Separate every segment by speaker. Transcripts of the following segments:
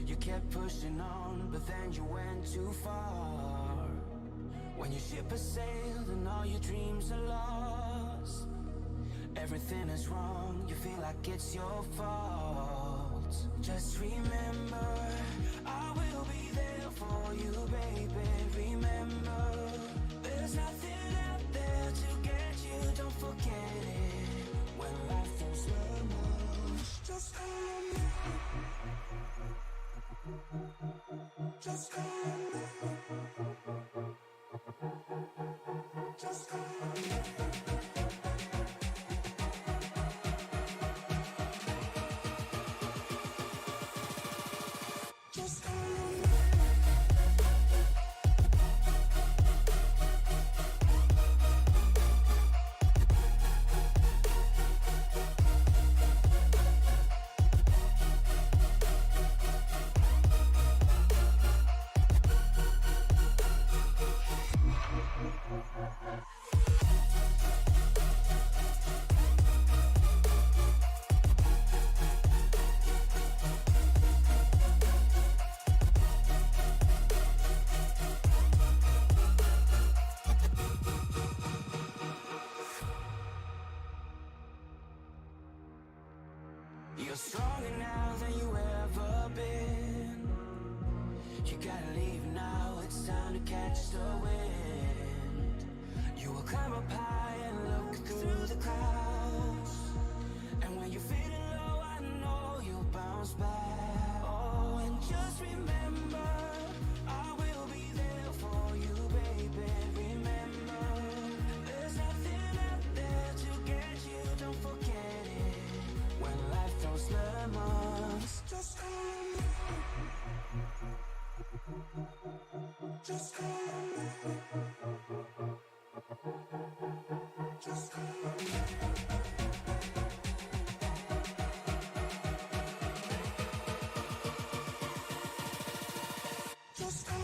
Speaker 1: You kept pushing on, but then you went too far. When your ship has sailed and all your dreams are lost, everything is wrong, you feel like it's your fault. Just remember, I will be there for you, baby. Remember, there's nothing out there to get you, don't forget it. When life throws lemons, just call me. Just call me. Just call me. Just call me. You're stronger now than you ever been. You gotta leave now, it's time to catch the wind. You will climb up high and look through the clouds. And when you're feeling low, I know you'll bounce back. Oh, and just remember, I will be there for you, baby. Remember, there's nothing out there to get you, don't forget it. When life throws lemons, just call me. Just call me. Just call me. Just call me.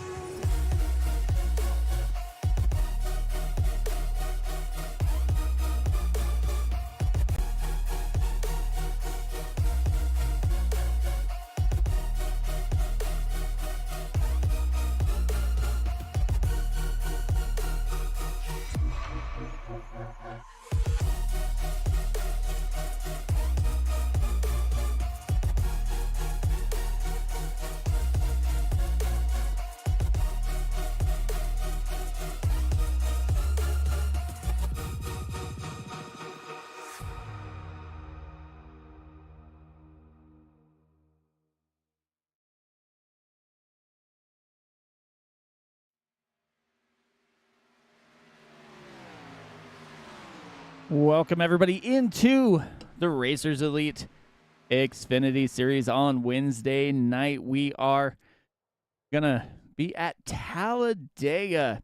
Speaker 2: Welcome, everybody, into the Racers Elite Xfinity Series on Wednesday night. We are going to be at Talladega.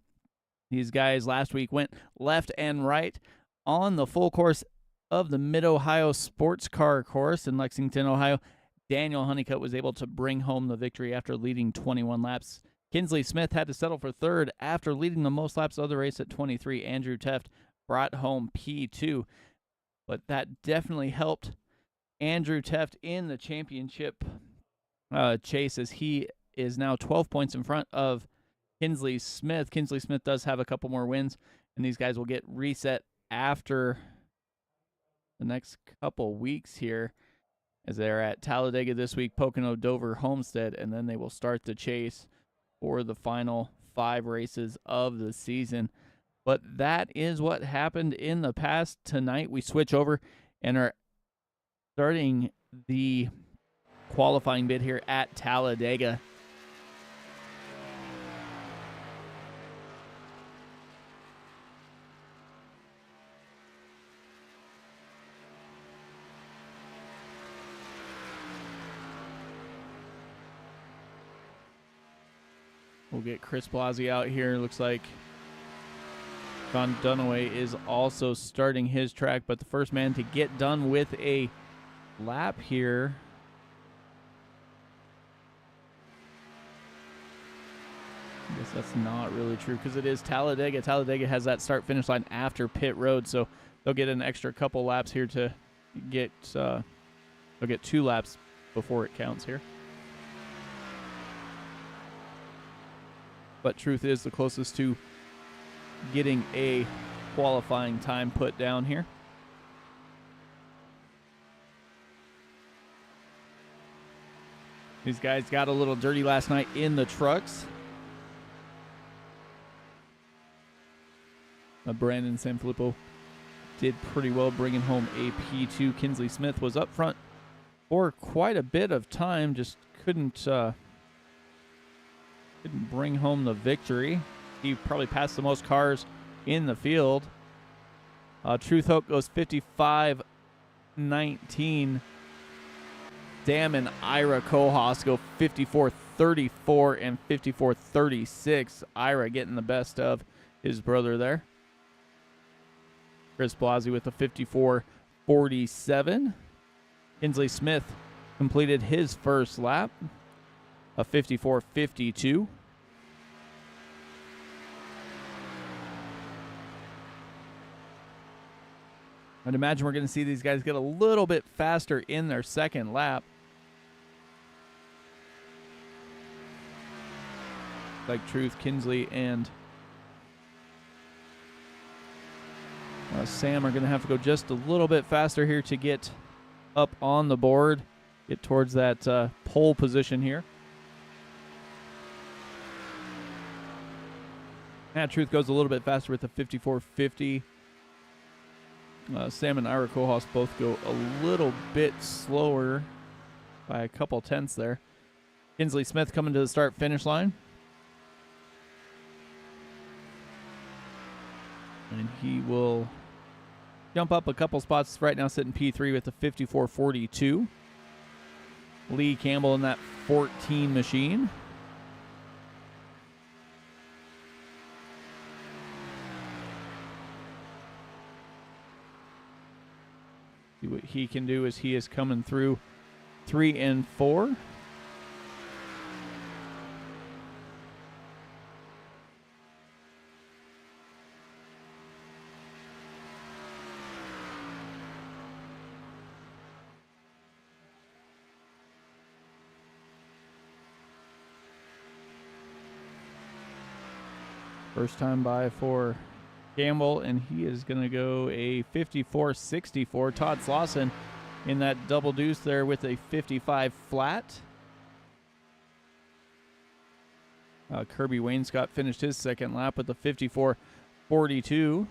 Speaker 2: These guys last week went left and right on the full course of the Mid-Ohio Sports Car Course in Lexington, Ohio. Daniel Honeycutt was able to bring home the victory after leading 21 laps. Kinsley Smith had to settle for third after leading the most laps of the race at 23. Andrew Teft brought home P2, but that definitely helped Andrew Teft in the championship chase, as he is now 12 points in front of Kinsley Smith. Kinsley Smith does have a couple more wins, and these guys will get reset after the next couple weeks here, as they're at Talladega this week, Pocono, Dover, Homestead, and then they will start the chase for the final 5 races of the season. But that is what happened in the past. Tonight we switch over and are starting the qualifying bid here at Talladega. We'll get Chris Blasi out here. Looks like John Dunaway is also starting his track, but the first man to get done with a lap here I guess that's not really true because it is Talladega. Talladega has that start-finish line after pit road, so they'll get an extra couple laps here to get they'll get 2 laps before it counts here. but Truth is the closest to getting a qualifying time put down here. These guys got a little dirty last night in the trucks. Brandon Sanfilippo did pretty well bringing home a P2. Kinsley Smith was up front for quite a bit of time, just couldn't bring home the victory. He probably passed the most cars in the field. Truth Hope goes 55-19. Dam and Ira Kohlhaas go 54-34 and 54-36. Ira getting the best of his brother there. Chris Blasi with a 54-47. Kinsley Smith completed his first lap, a 54-52. I'd imagine we're going to see these guys get a little bit faster in their second lap. Like Truth, Kinsley, and Sam are going to have to go just a little bit faster here to get up on the board, get towards that pole position here. Truth goes a little bit faster with the 54-50. Sam and Ira Kohlhaas both go a little bit slower by a couple tenths there. Kinsley Smith coming to the start-finish line. And he will jump up a couple spots, right now sitting P3 with the 54-42. Lee Campbell in that 14 machine. See what he can do as he is coming through 3 and 4. First time by for Campbell, and he is going to go a 54-64. Todd Slauson in that double deuce there with a 55 flat. Kirby Wainscott finished his second lap with a 54-42.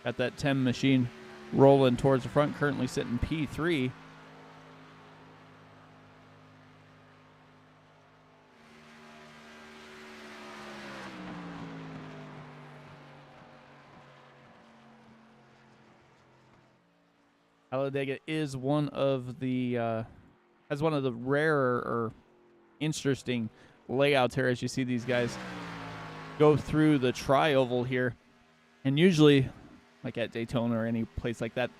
Speaker 2: Got that 10 machine rolling towards the front, currently sitting P3. Talladega is one of the has one of the rarer or interesting layouts here, as you see these guys go through the tri-oval here. And usually, like at Daytona or any place like that,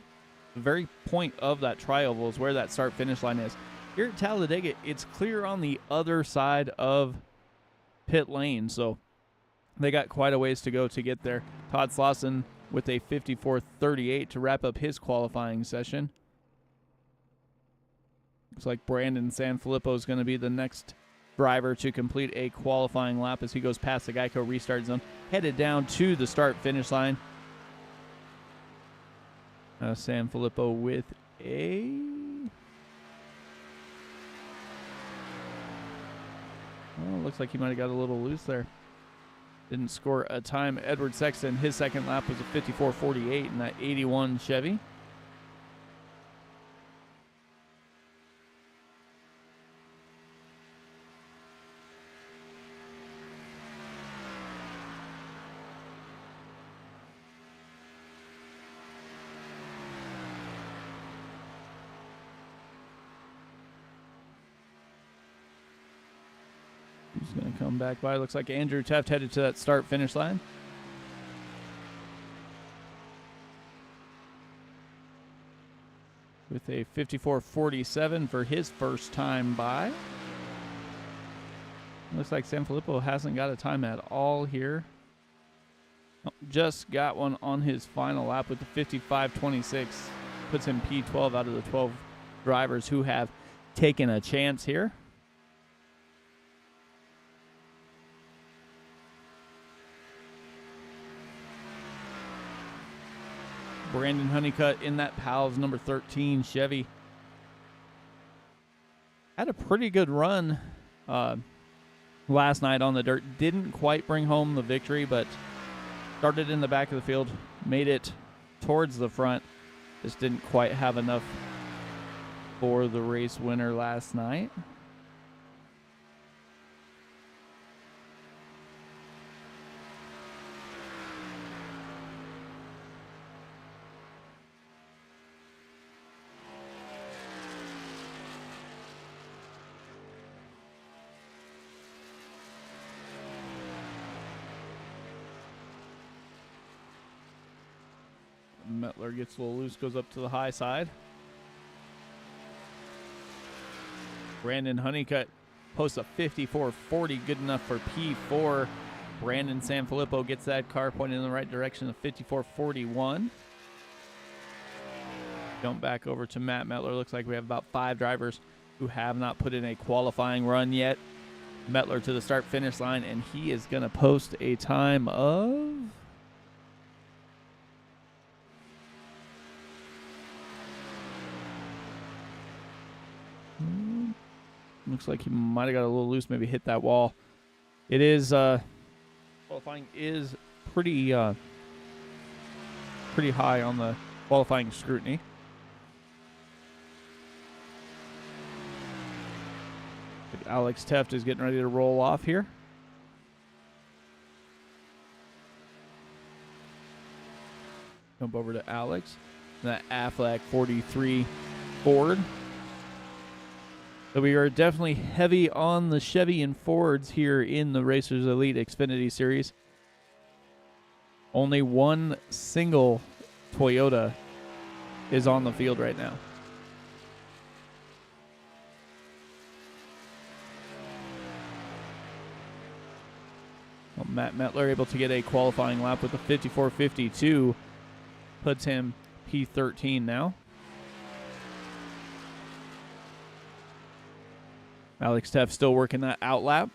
Speaker 2: the very point of that tri-oval is where that start-finish line is. Here at Talladega, it's clear on the other side of pit lane, so they got quite a ways to go to get there. Todd Slauson with a 54-38 to wrap up his qualifying session. Looks like Brandon Sanfilippo is going to be the next driver to complete a qualifying lap as he goes past the Geico restart zone, headed down to the start-finish line. Sanfilippo with a... well, looks like he might have got a little loose there. Didn't score a time. Edward Sexton, his second lap was a 54-48 in that 81 Chevy. He's going to come back by. Looks like Andrew Teft headed to that start-finish line. With a 54-47 for his first time by. Looks like Sanfilippo hasn't got a time at all here. Just got one on his final lap with the 55-26. Puts him P12 out of the 12 drivers who have taken a chance here. Brandon Honeycutt in that Pals number 13 Chevy. Had a pretty good run last night on the dirt. Didn't quite bring home the victory, but started in the back of the field, made it towards the front. Just didn't quite have enough for the race winner last night. Mettler gets a little loose, goes up to the high side. Brandon Honeycutt posts a 54.40, good enough for P4. Brandon Sanfilippo gets that car pointed in the right direction of 54.41. Jump back over to Matt Mettler. Looks like we have about 5 drivers who have not put in a qualifying run yet. Mettler to the start-finish line, and he is going to post a time of... Looks like he might have got a little loose, maybe hit that wall. It is, qualifying is pretty high on the qualifying scrutiny. Alex Teft is getting ready to roll off here. Jump over to Alex. That Affleck 43 Ford. So we are definitely heavy on the Chevy and Fords here in the Racers Elite Xfinity Series. Only one single Toyota is on the field right now. Well, Matt Mettler able to get a qualifying lap with a 54.52. Puts him P13 now. Alex Teft still working that out lap.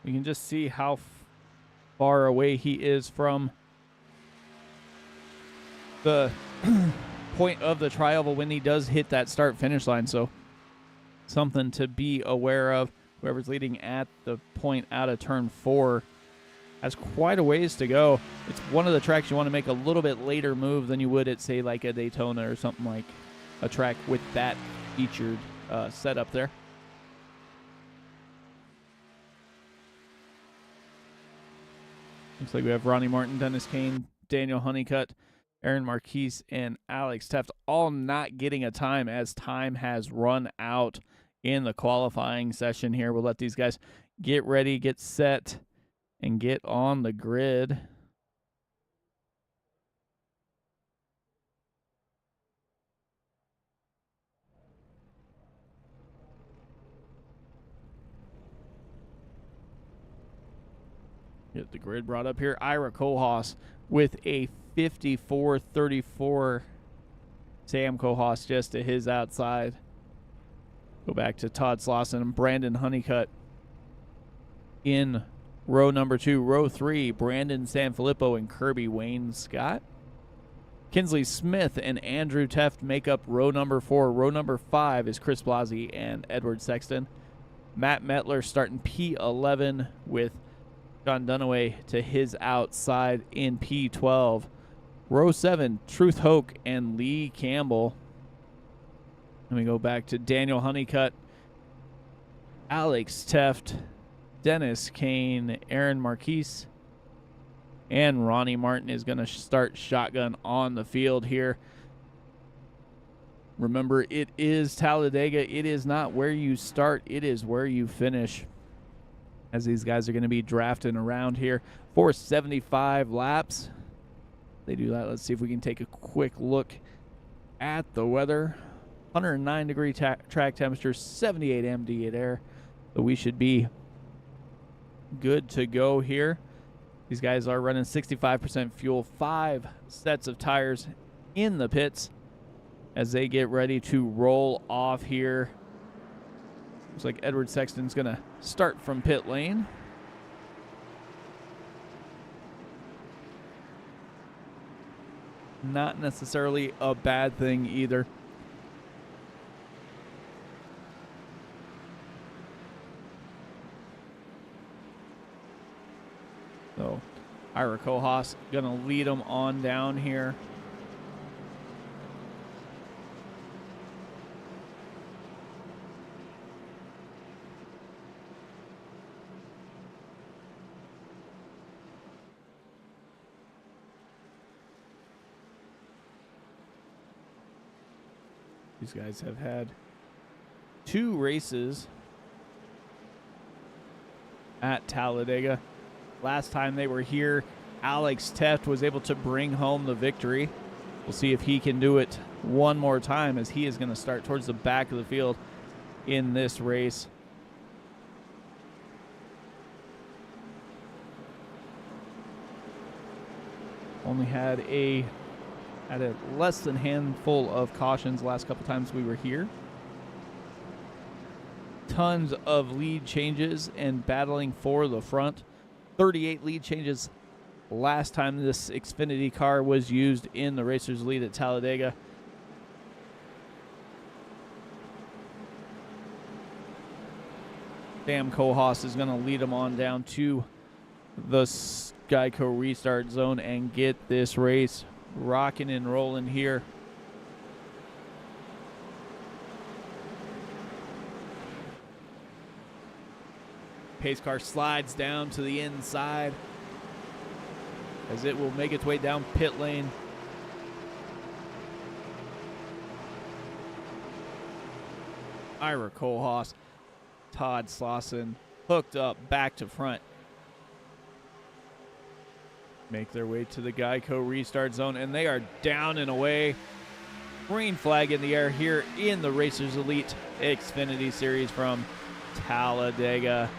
Speaker 2: You can just see how far away he is from the point of the trioval when he does hit that start-finish line. So something to be aware of. Whoever's leading at the point out of turn 4 has quite a ways to go. It's one of the tracks you want to make a little bit later move than you would at, say, like a Daytona or something, like a track with that featured setup there. Looks like we have Ronnie Martin, Dennis Kane, Daniel Honeycutt, Aaron Marquise, and Alex Teft all not getting a time as time has run out in the qualifying session here. We'll let these guys get ready, get set, and get on the grid. Get the grid brought up here. Ira Kohlhaas with a 54.34. Sam Kohlhaas just to his outside. Go back to Todd Slauson and Brandon Honeycutt in row number 2. Row 3, Brandon Sanfilippo and Kirby Wayne Scott. Kinsley Smith and Andrew Teft make up row number 4. Row number 5 is Chris Blasi and Edward Sexton. Matt Mettler starting P11 with John Dunaway to his outside in P12. Row 7, Truth Hoke and Lee Campbell. And we go back to Daniel Honeycutt, Alex Teft, Dennis Kane, Aaron Marquise, and Ronnie Martin is going to start shotgun on the field here. Remember, it is Talladega. It is not where you start. It is where you finish, as these guys are going to be drafting around here for 75 laps. They do that. Let's see if we can take a quick look at the weather. 109 degree track temperature, 78 MD at air. So we should be good to go here. These guys are running 65% fuel, 5 sets of tires in the pits as they get ready to roll off here. Looks like Edward Sexton's going to start from pit lane. Not necessarily a bad thing either. So Ira Kohaas going to lead them on down here. These guys have had 2 races at Talladega. Last time they were here, Alex Teft was able to bring home the victory. We'll see if he can do it one more time, as he is going to start towards the back of the field in this race. Only had a less than handful of cautions last couple times we were here. Tons of lead changes and battling for the front. 38 lead changes last time this Xfinity car was used in the Racers Elite at Talladega. Sam Kohaas is going to lead them on down to the Geico restart zone and get this race rocking and rolling here. Pace car slides down to the inside as it will make its way down pit lane. Ira Kohaas, Todd Slauson hooked up back to front. Make their way to the Geico restart zone, and they are down and away. Green flag in the air here in the Racers Elite Xfinity Series from Talladega.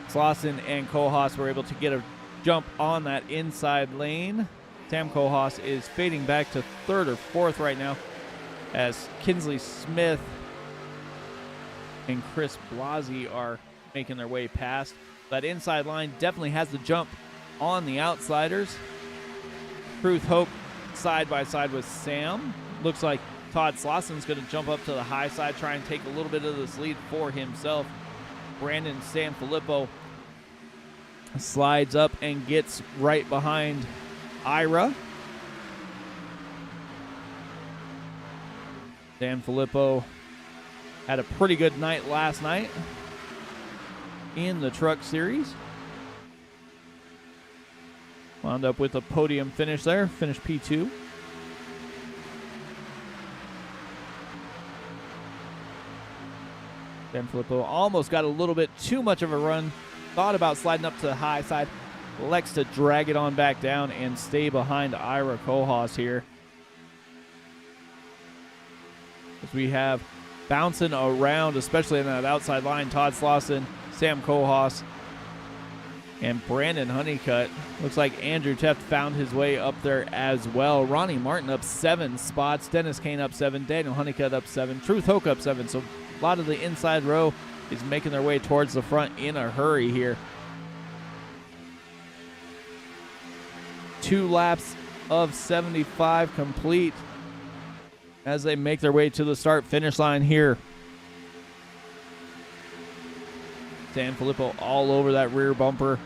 Speaker 2: Slauson and Kohaas were able to get a jump on that inside lane. Sam Kohaas is fading back to 3rd or 4th right now as Kinsley Smith and Chris Blasi are making their way past. That inside line definitely has the jump on the outsiders. Truth Hope side by side with Sam. Looks like Todd Slauson's going to jump up to the high side, try and take a little bit of this lead for himself. Brandon Sanfilippo slides up and gets right behind Ira. Sanfilippo had a pretty good night last night in the Truck Series. Wound up with a podium finish there, finished P2. Sanfilippo almost got a little bit too much of a run. Thought about sliding up to the high side. Elects to drag it on back down and stay behind Ira Kohaas here. As we have bouncing around, especially in that outside line, Todd Slauson, Sam Kohaas, and Brandon Honeycutt. Looks like Andrew Teft found his way up there as well. Ronnie Martin up 7 spots. Dennis Kane up 7. Daniel Honeycutt up 7. Truth Hoke up 7. So a lot of the inside row is making their way towards the front in a hurry here. 2 laps of 75 complete as they make their way to the start-finish line here. Sanfilippo all over that rear bumper.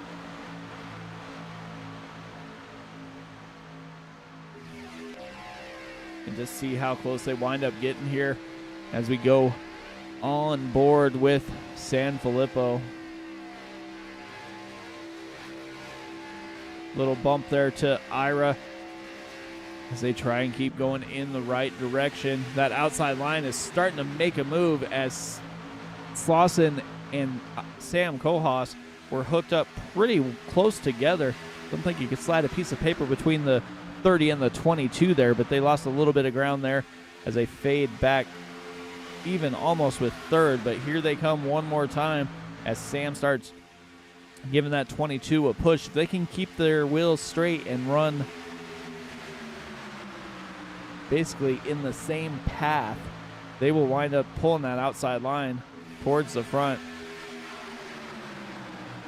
Speaker 2: And just see how close they wind up getting here as we go on board with Sanfilippo. Little bump there to Ira as they try and keep going in the right direction. That outside line is starting to make a move as Slauson and Sam Kohaas were hooked up pretty close together. Don't think you could slide a piece of paper between the 30 and the 22 there, but they lost a little bit of ground there as they fade back even almost with 3rd. But here they come one more time as Sam starts giving that 22 a push. If they can keep their wheels straight and run basically in the same path, they will wind up pulling that outside line towards the front.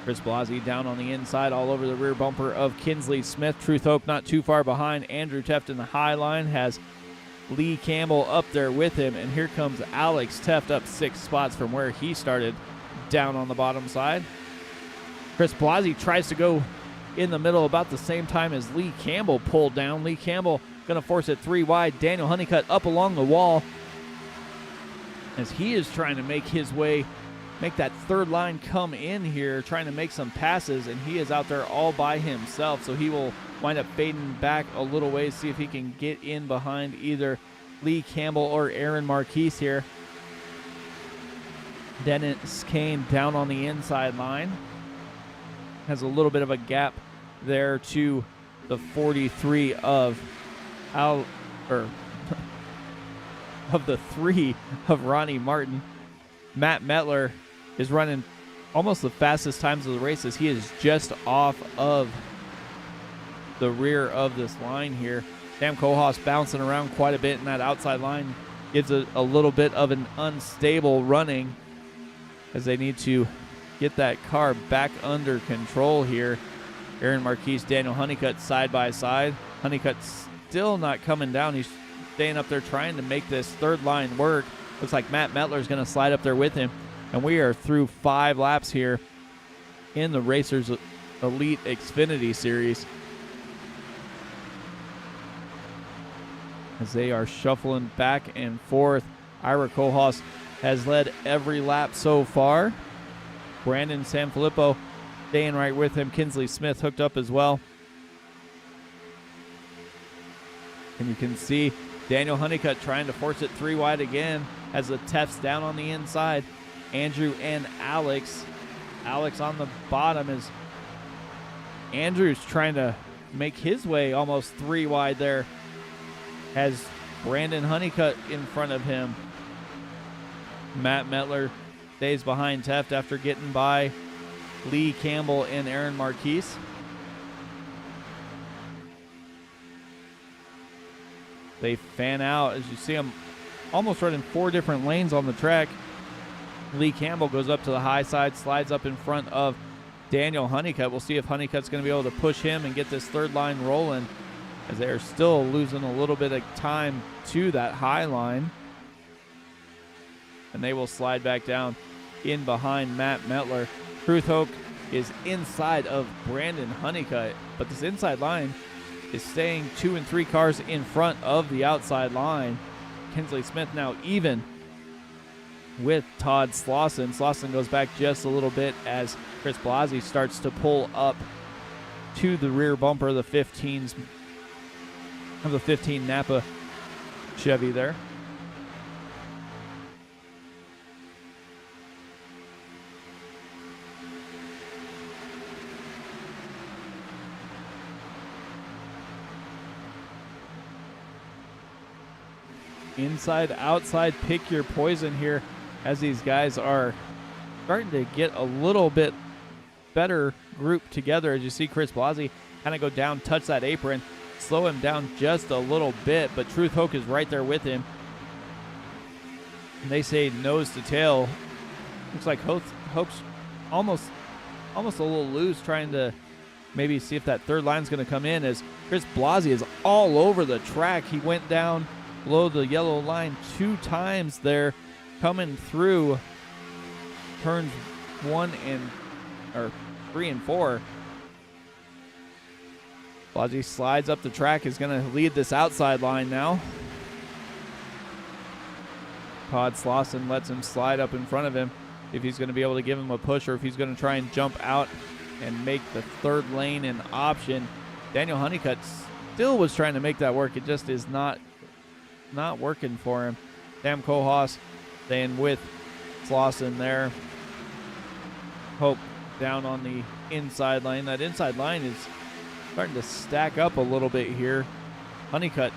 Speaker 2: Chris Blasi down on the inside all over the rear bumper of Kinsley Smith. Truth Hope not too far behind. Andrew Teft in the high line has Lee Campbell up there with him, and here comes Alex Teft up 6 spots from where he started down on the bottom side. Chris Blasi tries to go in the middle about the same time as Lee Campbell pulled down. Lee Campbell going to force it 3 wide. Daniel Honeycutt up along the wall as he is trying to make his way, make that third line come in here, trying to make some passes, and he is out there all by himself, so he will wind up fading back a little ways, see if he can get in behind either Lee Campbell or Aaron Marquise here. Dennis Kane down on the inside line. Has a little bit of a gap there to the 43 of of the 3 of Ronnie Martin. Matt Metler is running almost the fastest times of the race as he is just off of the rear of this line here. Sam Kohlhaas bouncing around quite a bit in that outside line. Gives a little bit of an unstable running as they need to get that car back under control here. Aaron Marquise, Daniel Honeycutt side by side. Honeycutt still not coming down. He's staying up there trying to make this third line work. Looks like Matt Metler is going to slide up there with him. And we are through 5 laps here in the Racers Elite Xfinity Series, as they are shuffling back and forth. Ira Kohlhaas has led every lap so far. Brandon Sanfilippo staying right with him. Kinsley Smith hooked up as well. And you can see Daniel Honeycutt trying to force it 3 wide again as the Tefts down on the inside. Andrew and Alex. Alex on the bottom as Andrew's trying to make his way almost 3 wide there. Has Brandon Honeycutt in front of him. Matt Metler stays behind Teft after getting by Lee Campbell and Aaron Marquise. They fan out as you see them almost running 4 different lanes on the track. Lee Campbell goes up to the high side, slides up in front of Daniel Honeycutt. We'll see if Honeycutt's going to be able to push him and get this third line rolling, as they are still losing a little bit of time to that high line. And they will slide back down in behind Matt Metler. Truth Hope is inside of Brandon Honeycutt, but this inside line is staying 2 and 3 cars in front of the outside line. Kinsley Smith now even with Todd Slauson. Slauson goes back just a little bit as Chris Blasi starts to pull up to the rear bumper of the 15s of the 15 Napa Chevy there. Inside, outside, pick your poison here as these guys are starting to get a little bit better grouped together. As you see Chris Blasi kind of go down, touch that apron, slow him down just a little bit, but Truth Hope is right there with him. And they say nose to tail. Looks like Hope's almost a little loose, trying to maybe see if that third line's going to come in, as Chris Blasi is all over the track. He went down below the yellow line 2 times there, coming through turns 3 and 4. Blasi slides up the track, is going to lead this outside line now. Todd Slauson lets him slide up in front of him, if he's going to be able to give him a push or if he's going to try and jump out and make the third lane an option. Daniel Honeycutt still was trying to make that work. It just is not working for him. Sam Kohlhaas staying with Slauson there. Hope down on the inside lane. That inside line is starting to stack up a little bit here. Honeycutt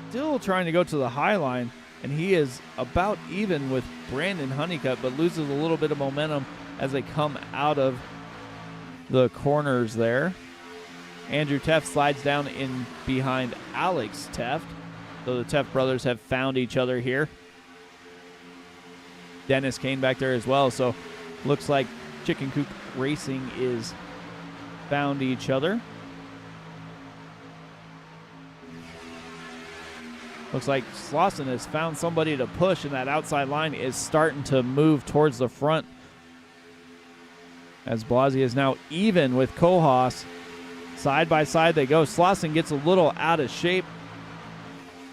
Speaker 2: still trying to go to the high line, and he is about even with Brandon Honeycutt, but loses a little bit of momentum as they come out of the corners there. Andrew Teft slides down in behind Alex Teft. So the Teff brothers have found each other here. Dennis Kane back there as well. So looks like Chicken Coop Racing is found each other. Looks like Slauson has found somebody to push, and that outside line is starting to move towards the front. As Blasi is now even with Kohlhaas. Side by side they go. Slauson gets a little out of shape.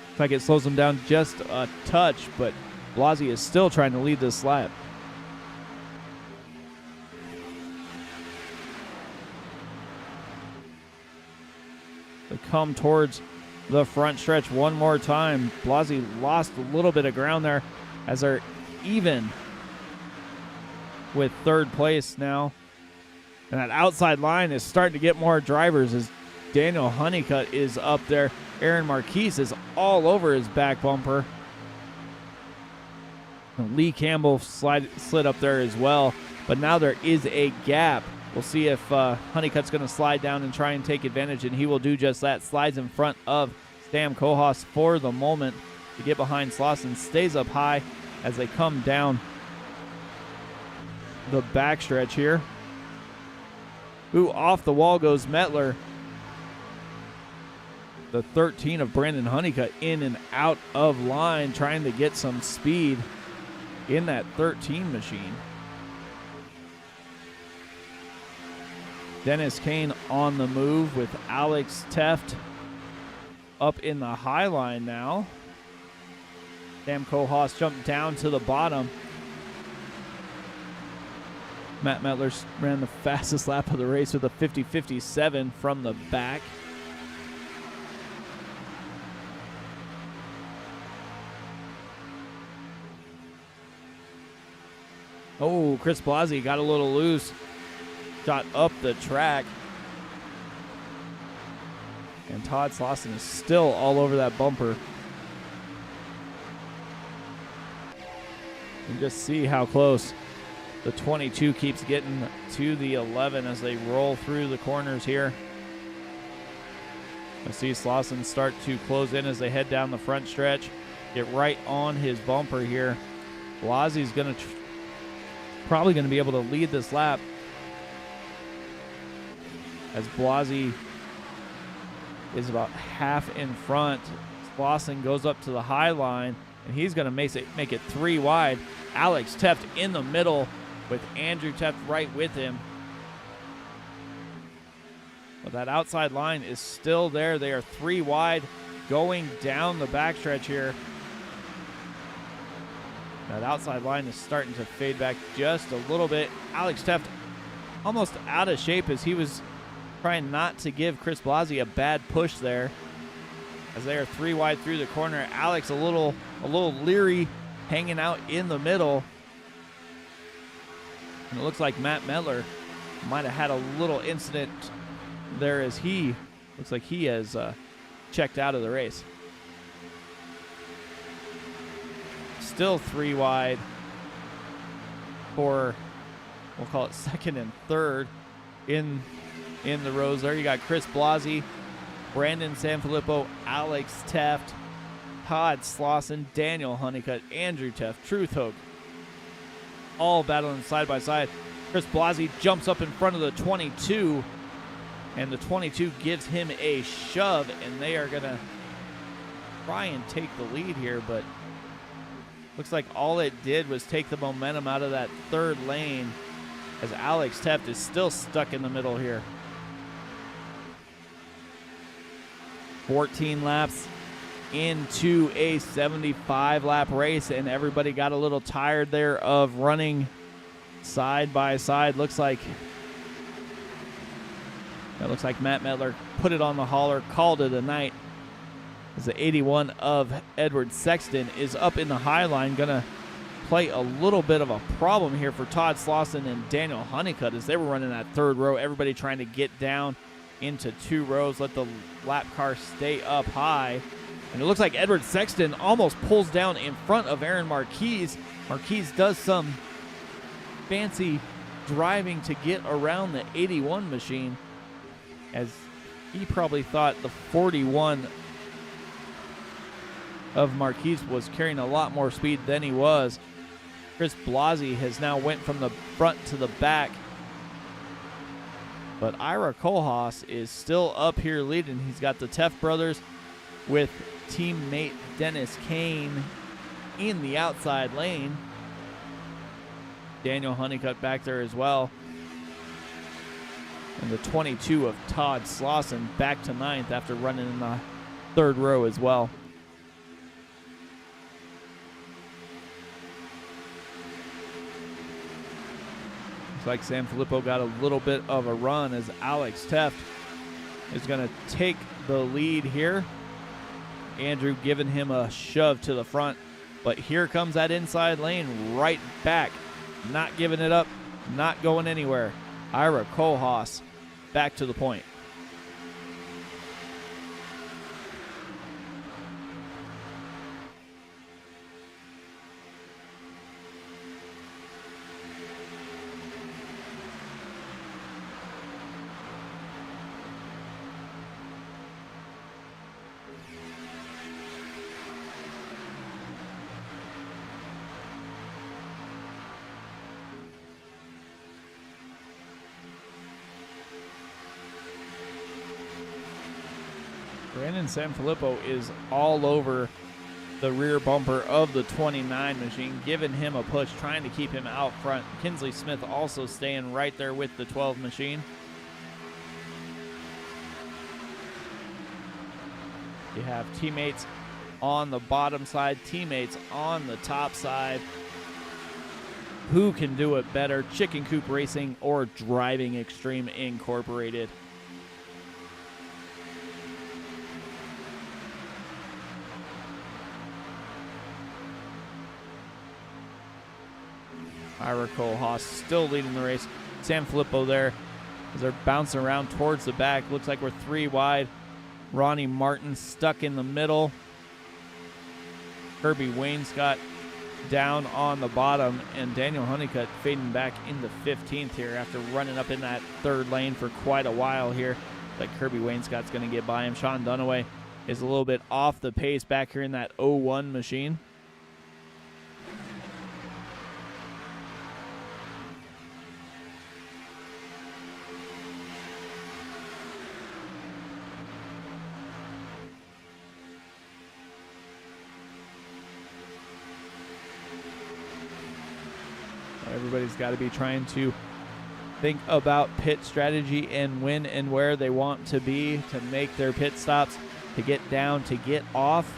Speaker 2: Looks like it slows him down just a touch, but Blasi is still trying to lead this lap. They come towards the front stretch one more time. Blasi lost a little bit of ground there as they're even with third place now. And that outside line is starting to get more drivers as Daniel Honeycutt is up there. Aaron Marquise is all over his back bumper. And Lee Campbell slid up there as well. But now there is a gap. We'll see if Honeycutt's going to slide down and try and take advantage, and he will do just that. Slides in front of Stam Kohlhaas for the moment to get behind Slauson. Stays up high as they come down the backstretch here. Ooh, off the wall goes Mettler. The 13 of Brandon Honeycutt in and out of line, trying to get some speed in that 13 machine. Dennis Kane on the move with Alex Teft up in the high line now. Sam Kohlhaas jumped down to the bottom. Matt Mettler ran the fastest lap of the race with a 50.57 from the back. Oh, Chris Blasi got a little loose. Shot up the track. And Todd Slauson is still all over that bumper. And just see how close the 22 keeps getting to the 11 as they roll through the corners here. I see Slauson start to close in as they head down the front stretch. Get right on his bumper here. Blasi's going to probably going to be able to lead this lap as Blasi is about half in front. Slauson goes up to the high line, and he's going to make it 3 wide. Alex Teft in the middle with Andrew Teft right with him. But that outside line is still there. They are 3 wide going down the backstretch here. That outside line is starting to fade back just a little bit. Alex Teft almost out of shape as he was trying not to give Chris Blasi a bad push there. As they are 3 wide through the corner. Alex a little leery, hanging out in the middle. And it looks like Matt Mettler might have had a little incident there as he looks like he has checked out of the race. Still 3 wide for, we'll call it second and third in the rows there. You got Chris Blasi, Brandon Sanfilippo, Alex Teft, Todd Slauson, Daniel Honeycutt, Andrew Teft, Truth Hogue, all battling side by side. Chris Blasi jumps up in front of the 22, and the 22 gives him a shove, and they are going to try and take the lead here, but looks like all it did was take the momentum out of that third lane as Alex Teft is still stuck in the middle here. 14 laps into a 75-lap race, and everybody got a little tired there of running side by side. Looks like Matt Mettler put it on the hauler, called it a night. As the 81 of Edward Sexton is up in the high line, gonna play a little bit of a problem here for Todd Slauson and Daniel Honeycutt as they were running that third row. Everybody trying to get down into 2 rows, let the lap car stay up high. And it looks like Edward Sexton almost pulls down in front of Aaron Marquise. Marquise does some fancy driving to get around the 81 machine as he probably thought the 41 of Marquez was carrying a lot more speed than he was. Chris Blasi has now went from the front to the back. But Ira Kohlhaas is still up here leading. He's got the Teff brothers with teammate Dennis Kane in the outside lane. Daniel Honeycutt back there as well. And the 22 of Todd Slauson back to 9th after running in the 3rd row as well. Looks like San Filippo got a little bit of a run as Alex Teft is going to take the lead here. Andrew giving him a shove to the front. But here comes that inside lane right back. Not giving it up, not going anywhere. Ira Kohlhaas back to the point. Brandon Sanfilippo is all over the rear bumper of the 29 machine, giving him a push, trying to keep him out front. Kinsley Smith also staying right there with the 12 machine. You have teammates on the bottom side, teammates on the top side. Who can do it better? Chicken Coop Racing or Driving Extreme Incorporated. Ira Kohlhaas still leading the race. Sam Filippo there as they're bouncing around towards the back. Looks like we're 3 wide. Ronnie Martin stuck in the middle. Kirby Wainscott down on the bottom. And Daniel Honeycutt fading back into 15th here after running up in that 3rd lane for quite a while here. Like Kirby Wainscott's going to get by him. Sean Dunaway is a little bit off the pace back here in that 01 machine. Everybody's got to be trying to think about pit strategy and when and where they want to be to make their pit stops, to get down, to get off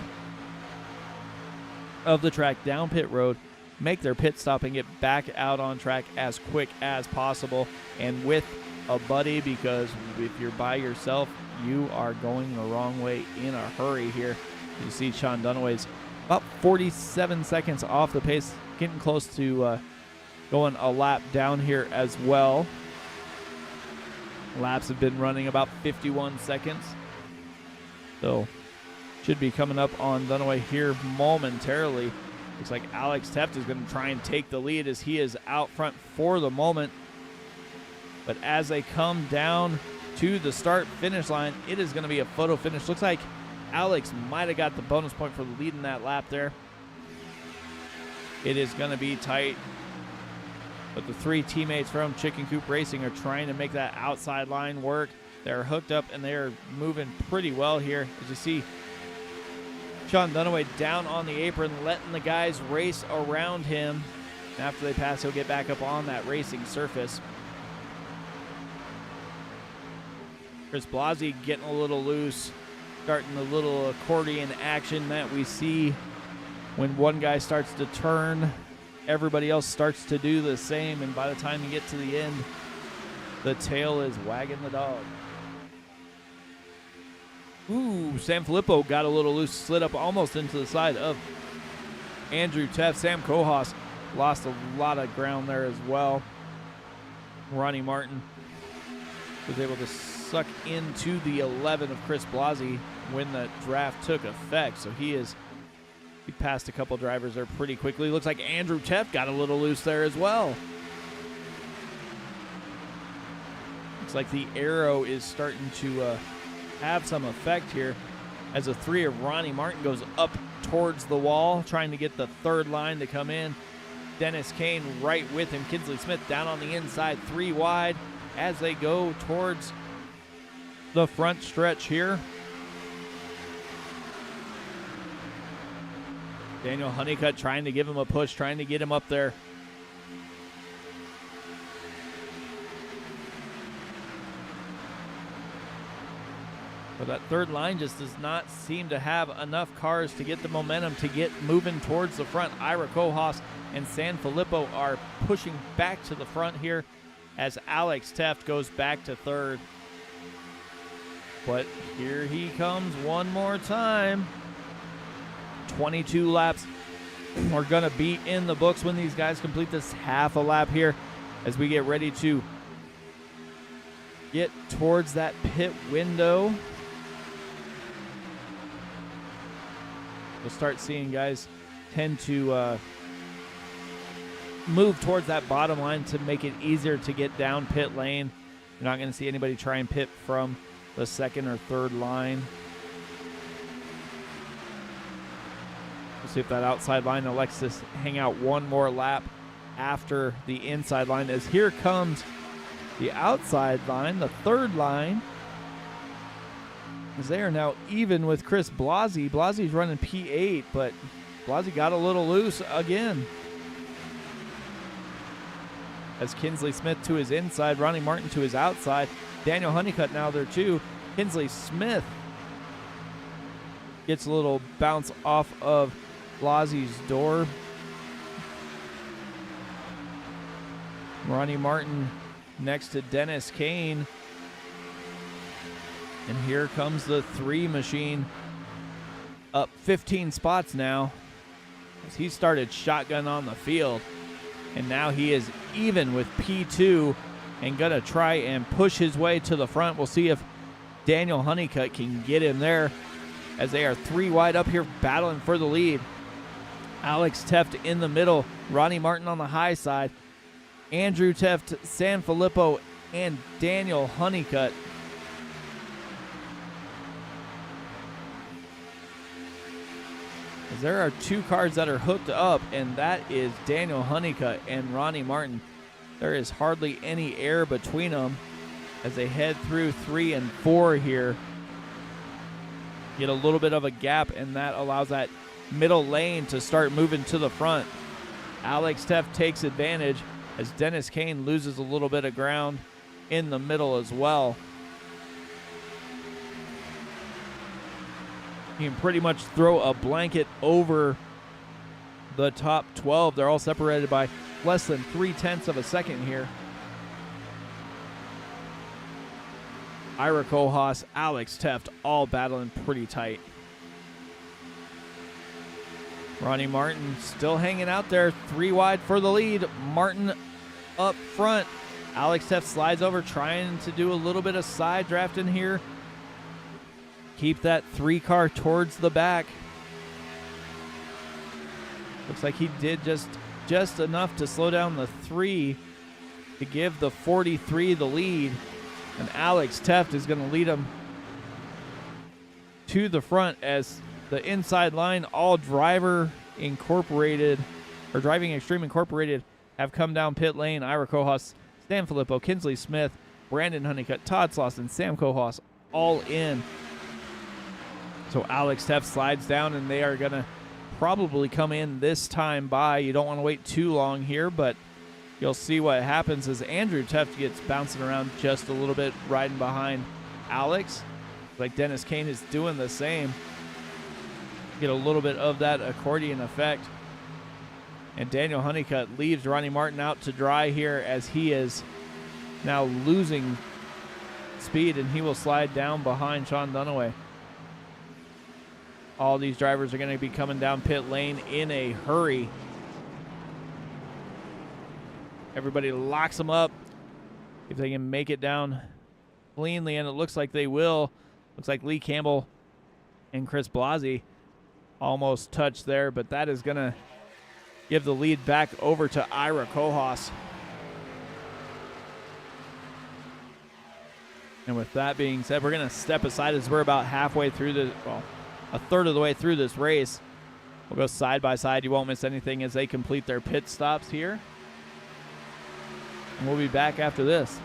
Speaker 2: of the track, down pit road, make their pit stop and get back out on track as quick as possible and with a buddy, because if you're by yourself, you are going the wrong way in a hurry here. You see Sean Dunaway's about 47 seconds off the pace, getting close to going a lap down here as well. Laps have been running about 51 seconds. So should be coming up on Dunaway here momentarily. Looks like Alex Teft is going to try and take the lead as he is out front for the moment. But as they come down to the start-finish line, it is going to be a photo finish. Looks like Alex might have got the bonus point for leading that lap there. It is going to be tight. But the 3 teammates from Chicken Coop Racing are trying to make that outside line work. They're hooked up and they're moving pretty well here. As you see, Sean Dunaway down on the apron, letting the guys race around him. After they pass, he'll get back up on that racing surface. Chris Blasi getting a little loose, starting the little accordion action that we see when one guy starts to turn. Everybody else starts to do the same, and by the time you get to the end, the tail is wagging the dog. Ooh, Sanfilippo got a little loose, slid up almost into the side of Andrew Teft. Sam Kohlhaas lost a lot of ground there as well. Ronnie Martin was able to suck into the 11 of Chris Blasi when the draft took effect, so he passed a couple drivers there pretty quickly. Looks like Andrew Teft got a little loose there as well. Looks like the arrow is starting to have some effect here as the 3 of Ronnie Martin goes up towards the wall, trying to get the third line to come in. Dennis Kane right with him. Kinsley Smith down on the inside, 3 wide as they go towards the front stretch here. Daniel Honeycutt trying to give him a push, trying to get him up there. But that third line just does not seem to have enough cars to get the momentum to get moving towards the front. Ira Kohaus and San Filippo are pushing back to the front here as Alex Teft goes back to third. But here he comes one more time. 22 laps are going to be in the books when these guys complete this half a lap here as we get ready to get towards that pit window. We'll start seeing guys tend to move towards that bottom line to make it easier to get down pit lane. You're not going to see anybody try and pit from the second or third line. We'll see if that outside line elects to hang out one more lap after the inside line, as here comes the outside line, the third line, as they are now even with Chris Blasi. Blasi's running P8, but Blasi got a little loose again. As Kinsley Smith to his inside, Ronnie Martin to his outside. Daniel Honeycutt now there too. Kinsley Smith gets a little bounce off of Blasi's door. Ronnie Martin next to Dennis Kane. And here comes the 3 machine, up 15 spots now, as he started shotgun on the field. And now he is even with P2 and going to try and push his way to the front. We'll see if Daniel Honeycutt can get him there, as they are 3 wide up here battling for the lead. Alex Teft in the middle, Ronnie Martin on the high side, Andrew Teft, San Filippo, and Daniel Honeycutt. As there are 2 cars that are hooked up, and that is Daniel Honeycutt and Ronnie Martin. There is hardly any air between them as they head through 3 and 4 here. Get a little bit of a gap, and that allows that middle lane to start moving to the front. Alex Teft takes advantage as Dennis Kane loses a little bit of ground in the middle as well. You can pretty much throw a blanket over the top 12. They're all separated by less than 0.3 of a second here. Ira Kohaus, Alex Teft, all battling pretty tight. Ronnie Martin still hanging out there, 3 wide for the lead. Martin up front. Alex Teft slides over, trying to do a little bit of side drafting here. Keep that 3 car towards the back. Looks like he did just enough to slow down the 3 to give the 43 the lead. And Alex Teft is going to lead him to the front as the inside line, all Driver Incorporated, or Driving Extreme Incorporated, have come down pit lane. Ira Kohaus, Stan Filippo, Kinsley Smith, Brandon Honeycutt, Todd Slauson, Sam Kohaus, all in. So Alex Teft slides down, and they are going to probably come in this time by. You don't want to wait too long here, but you'll see what happens as Andrew Teft gets bouncing around just a little bit, riding behind Alex. Like Dennis Kane is doing the same. Get a little bit of that accordion effect. And Daniel Honeycutt leaves Ronnie Martin out to dry here as he is now losing speed, and he will slide down behind Sean Dunaway. All these drivers are going to be coming down pit lane in a hurry. Everybody locks them up. If they can make it down cleanly, and it looks like they will. Looks like Lee Campbell and Chris Blasi almost touched there, but that is going to give the lead back over to Ira Kohaus. And with that being said, we're going to step aside as we're about halfway through a third of the way through this race. We'll go side by side. You won't miss anything as they complete their pit stops here. And we'll be back after this.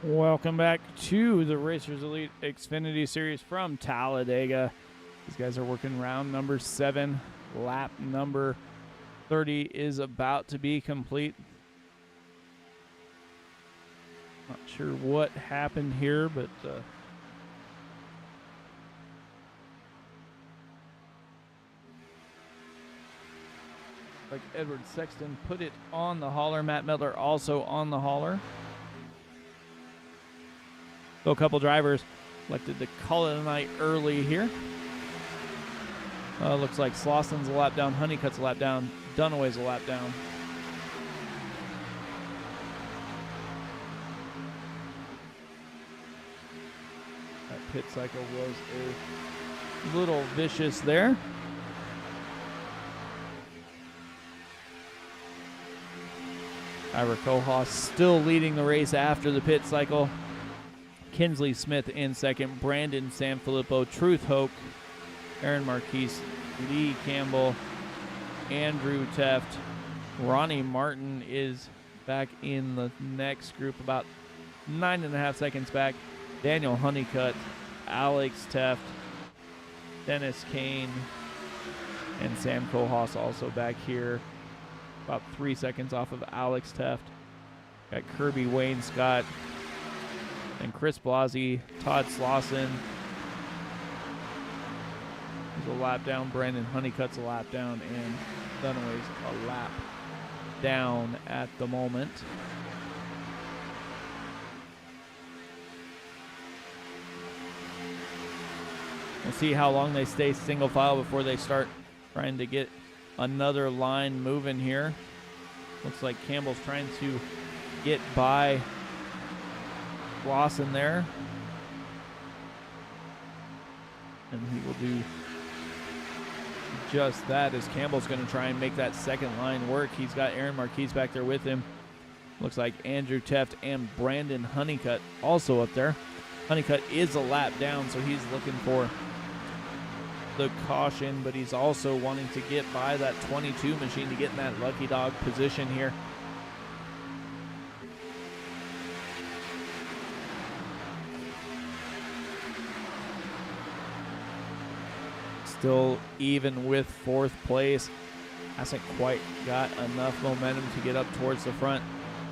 Speaker 2: Welcome back to the Racers Elite Xfinity Series from Talladega. These guys are working round number 7. Lap number 30 is about to be complete. Not sure what happened here, but like Edward Sexton put it on the hauler. Matt Miller also on the hauler. So a couple drivers elected to call it a night early here. Looks like Slosson's a lap down, Honeycutt's a lap down, Dunaway's a lap down. That pit cycle was a little vicious there. Ira Kohaus still leading the race after the pit cycle. Kinsley Smith in second, Brandon Sanfilippo, Truth Hoke, Aaron Marquise, Lee Campbell, Andrew Teft. Ronnie Martin is back in the next group, about 9.5 seconds back. Daniel Honeycutt, Alex Teft, Dennis Kane, and Sam Kohaus also back here about 3 seconds off of Alex Teft. Got Kirby Wayne Scott and Chris Blasi, Todd Slauson. He's a lap down. Brandon Honeycutt's a lap down, and Dunaway's a lap down at the moment. We'll see how long they stay single file before they start trying to get another line moving here. Looks like Campbell's trying to get by Lawson there. And he will do just that as Campbell's going to try and make that second line work. He's got Aaron Marquise back there with him. Looks like Andrew Teft and Brandon Honeycutt also up there. Honeycutt is a lap down, so he's looking for the caution, but he's also wanting to get by that 22 machine to get in that lucky dog position here. Still even with fourth place. Hasn't quite got enough momentum to get up towards the front.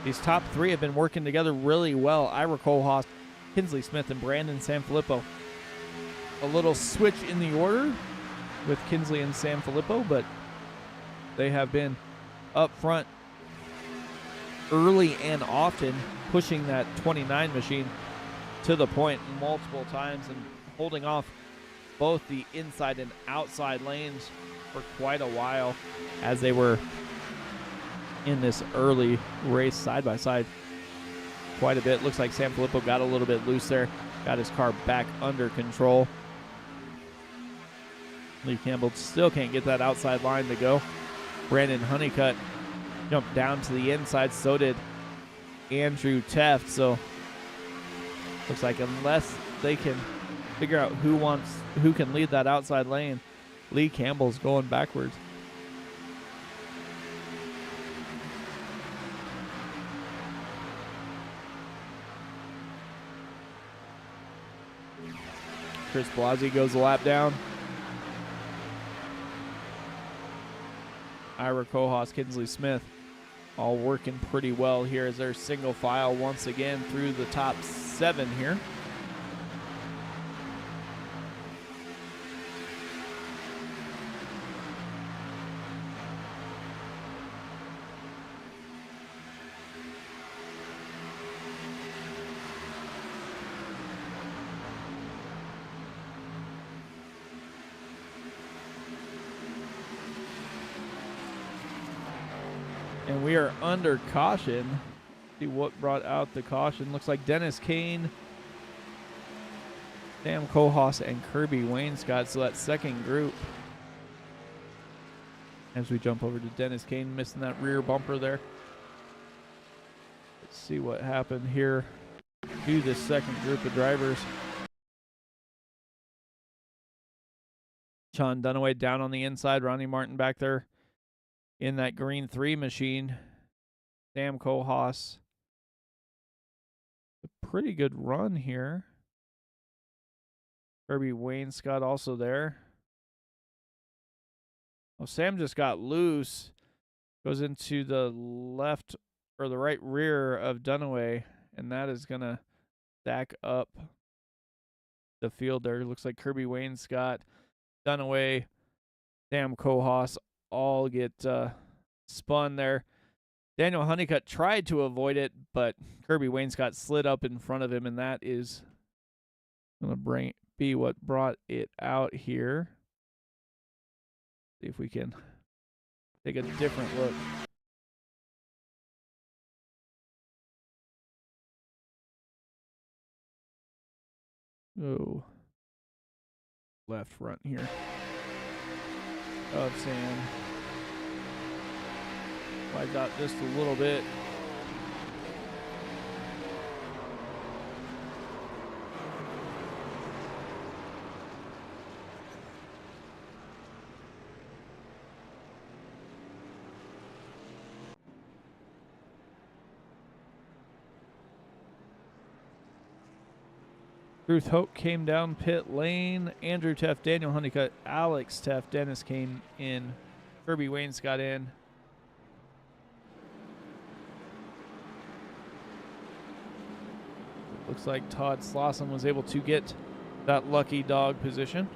Speaker 2: These top three have been working together really well. Ira Kohlhaas, Kinsley Smith, and Brandon Sanfilippo. A little switch in the order with Kinsley and Sanfilippo, but they have been up front early and often, pushing that 29 machine to the point multiple times and holding off both the inside and outside lanes for quite a while as they were in this early race side by side quite a bit. Looks like Sanfilippo got a little bit loose there, got his car back under control. Lee Campbell still can't get that outside line to go. Brandon Honeycutt jumped down to the inside, so did Andrew Teft. So looks like unless they can figure out who can lead that outside lane, Lee Campbell's going backwards. Chris Blasi goes a lap down. Ira Kohlhaas, Kinsley Smith, all working pretty well here as they're single file once again through the top 7 here. And we are under caution. See what brought out the caution. Looks like Dennis Kane, Sam Kohlhaas, and Kirby Wainscott. So that second group. As we jump over to Dennis Kane, missing that rear bumper there. Let's see what happened here to this second group of drivers. Sean Dunaway down on the inside. Ronnie Martin back there in that green 3 machine. Sam Kohlhaas. A pretty good run here. Kirby Wainscott also there. Oh, Sam just got loose. Goes into the left or the right rear of Dunaway, and that is going to stack up the field there. Looks like Kirby Wainscott, Dunaway, Sam Kohlhaas all get spun there. Daniel Honeycutt tried to avoid it, but Kirby Wainscott slid up in front of him, and that is going to be what brought it out here. See if we can take a different look. Oh, left front here of Sam. Slides out just a little bit. Ruth Hope came down pit lane. Andrew Teft, Daniel Honeycutt, Alex Teft, Dennis came in. Kirby Wainscott in. Looks like Todd Slauson was able to get that lucky dog position.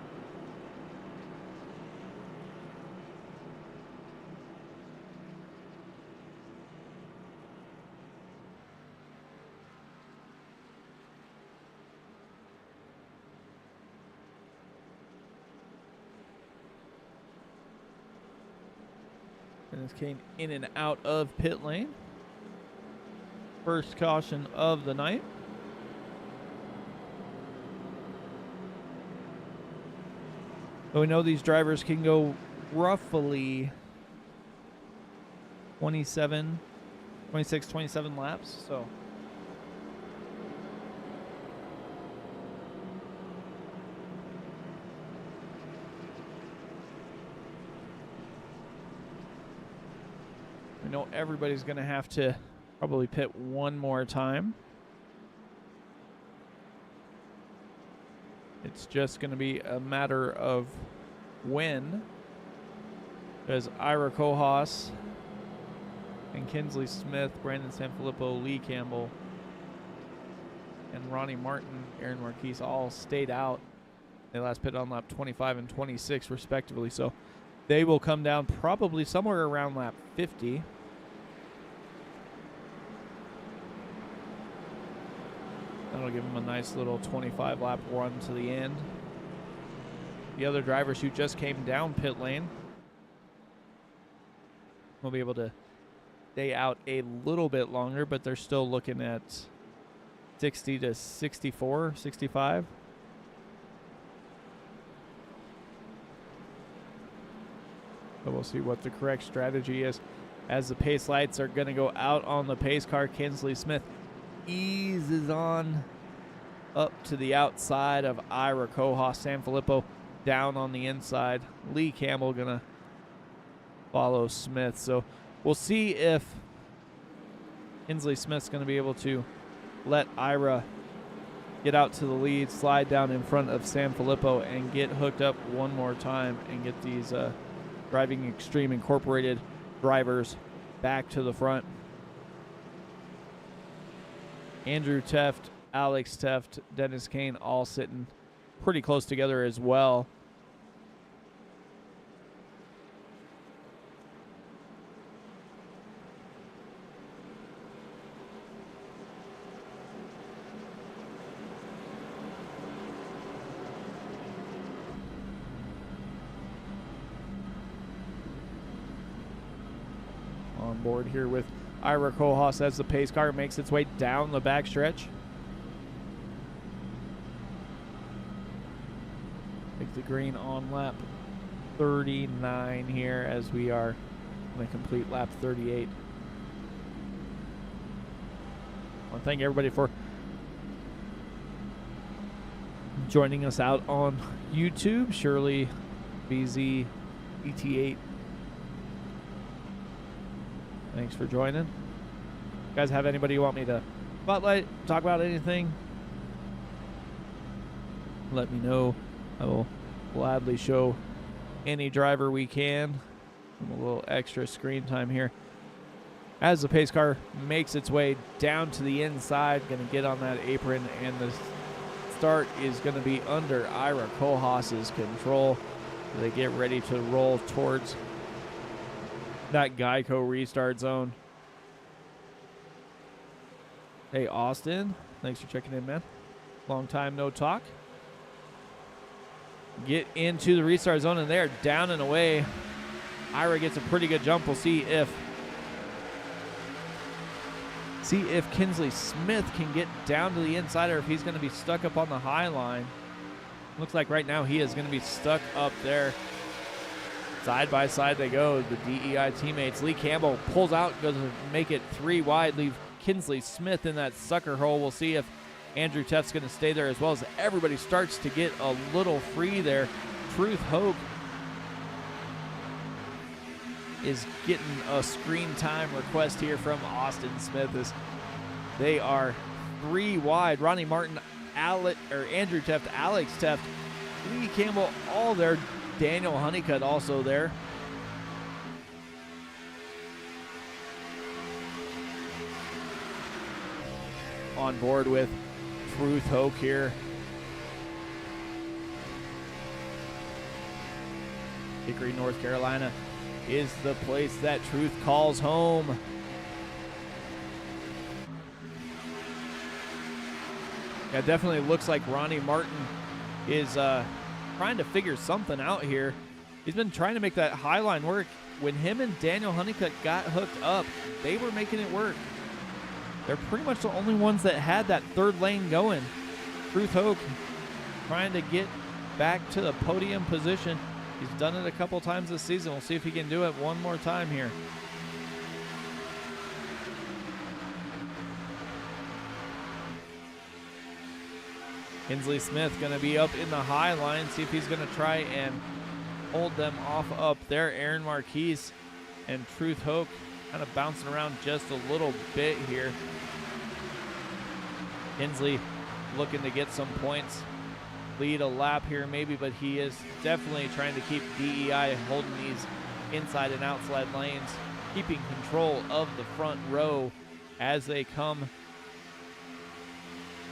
Speaker 2: Dennis Kane in and out of pit lane. First caution of the night. So we know these drivers can go roughly 26, 27 laps. So we know everybody's going to have to probably pit one more time. It's just going to be a matter of when, because Ira Kohaas and Kinsley Smith, Brandon Sanfilippo, Lee Campbell, and Ronnie Martin, Aaron Marquise all stayed out. They last pit on lap 25 and 26 respectively, so they will come down probably somewhere around lap 50. That'll give them a nice little 25-lap run to the end. The other drivers who just came down pit lane will be able to stay out a little bit longer, but they're still looking at 60 to 64, 65. So we'll see what the correct strategy is as the pace lights are going to go out on the pace car. Kinsley Smith eases on up to the outside of Ira Kohaas. Sanfilippo down on the inside. Lee Campbell gonna follow Smith. So we'll see if Kinsley Smith's gonna be able to let Ira get out to the lead, slide down in front of Sanfilippo, and get hooked up one more time and get these Driving Extreme Incorporated drivers back to the front. Andrew Teft, Alex Teft, Dennis Kane all sitting pretty close together as well. On board here with Ira Kohaas as the pace car makes its way down the backstretch. Take the green on lap 39 here as we are going to complete lap 38. I want to thank everybody for joining us out on YouTube. Shirley BZ ET8. Thanks for joining. You guys have anybody you want me to spotlight, talk about anything? Let me know. I will gladly show any driver we can. A little extra screen time here. As the pace car makes its way down to the inside, going to get on that apron, and the start is going to be under Ira Kohaas's control. They get ready to roll towards that Geico restart zone. Hey, Austin. Thanks for checking in, man. Long time no talk. Get into the restart zone, and they're down and away. Ira gets a pretty good jump. We'll see if Kinsley Smith can get down to the inside or if he's going to be stuck up on the high line. Looks like right now he is going to be stuck up there. Side by side they go, the DEI teammates. Lee Campbell pulls out, goes to make it 3 wide, leave Kinsley Smith in that sucker hole. We'll see if Andrew Teft's going to stay there as well as everybody starts to get a little free there. Truth Hogue is getting a screen time request here from Austin Smith as they are 3 wide. Ronnie Martin, Andrew Teft, Alex Teft, Lee Campbell, all there. Daniel Honeycutt also there. On board with Truth Hoke here. Hickory, North Carolina is the place that Truth calls home. Yeah, it definitely looks like Ronnie Martin is trying to figure something out here. He's been trying to make that high line work. When him and Daniel Honeycutt got hooked up, they were making it work. They're pretty much the only ones that had that third lane going. Truth Hoke trying to get back to the podium position. He's done it a couple times this season. We'll see if he can do it one more time here. Kinsley Smith going to be up in the high line. See if he's going to try and hold them off up there. Aaron Marquise and Truth Hoke kind of bouncing around just a little bit here. Kinsley looking to get some points. Lead a lap here maybe, but he is definitely trying to keep DEI holding these inside and outside lanes, keeping control of the front row as they come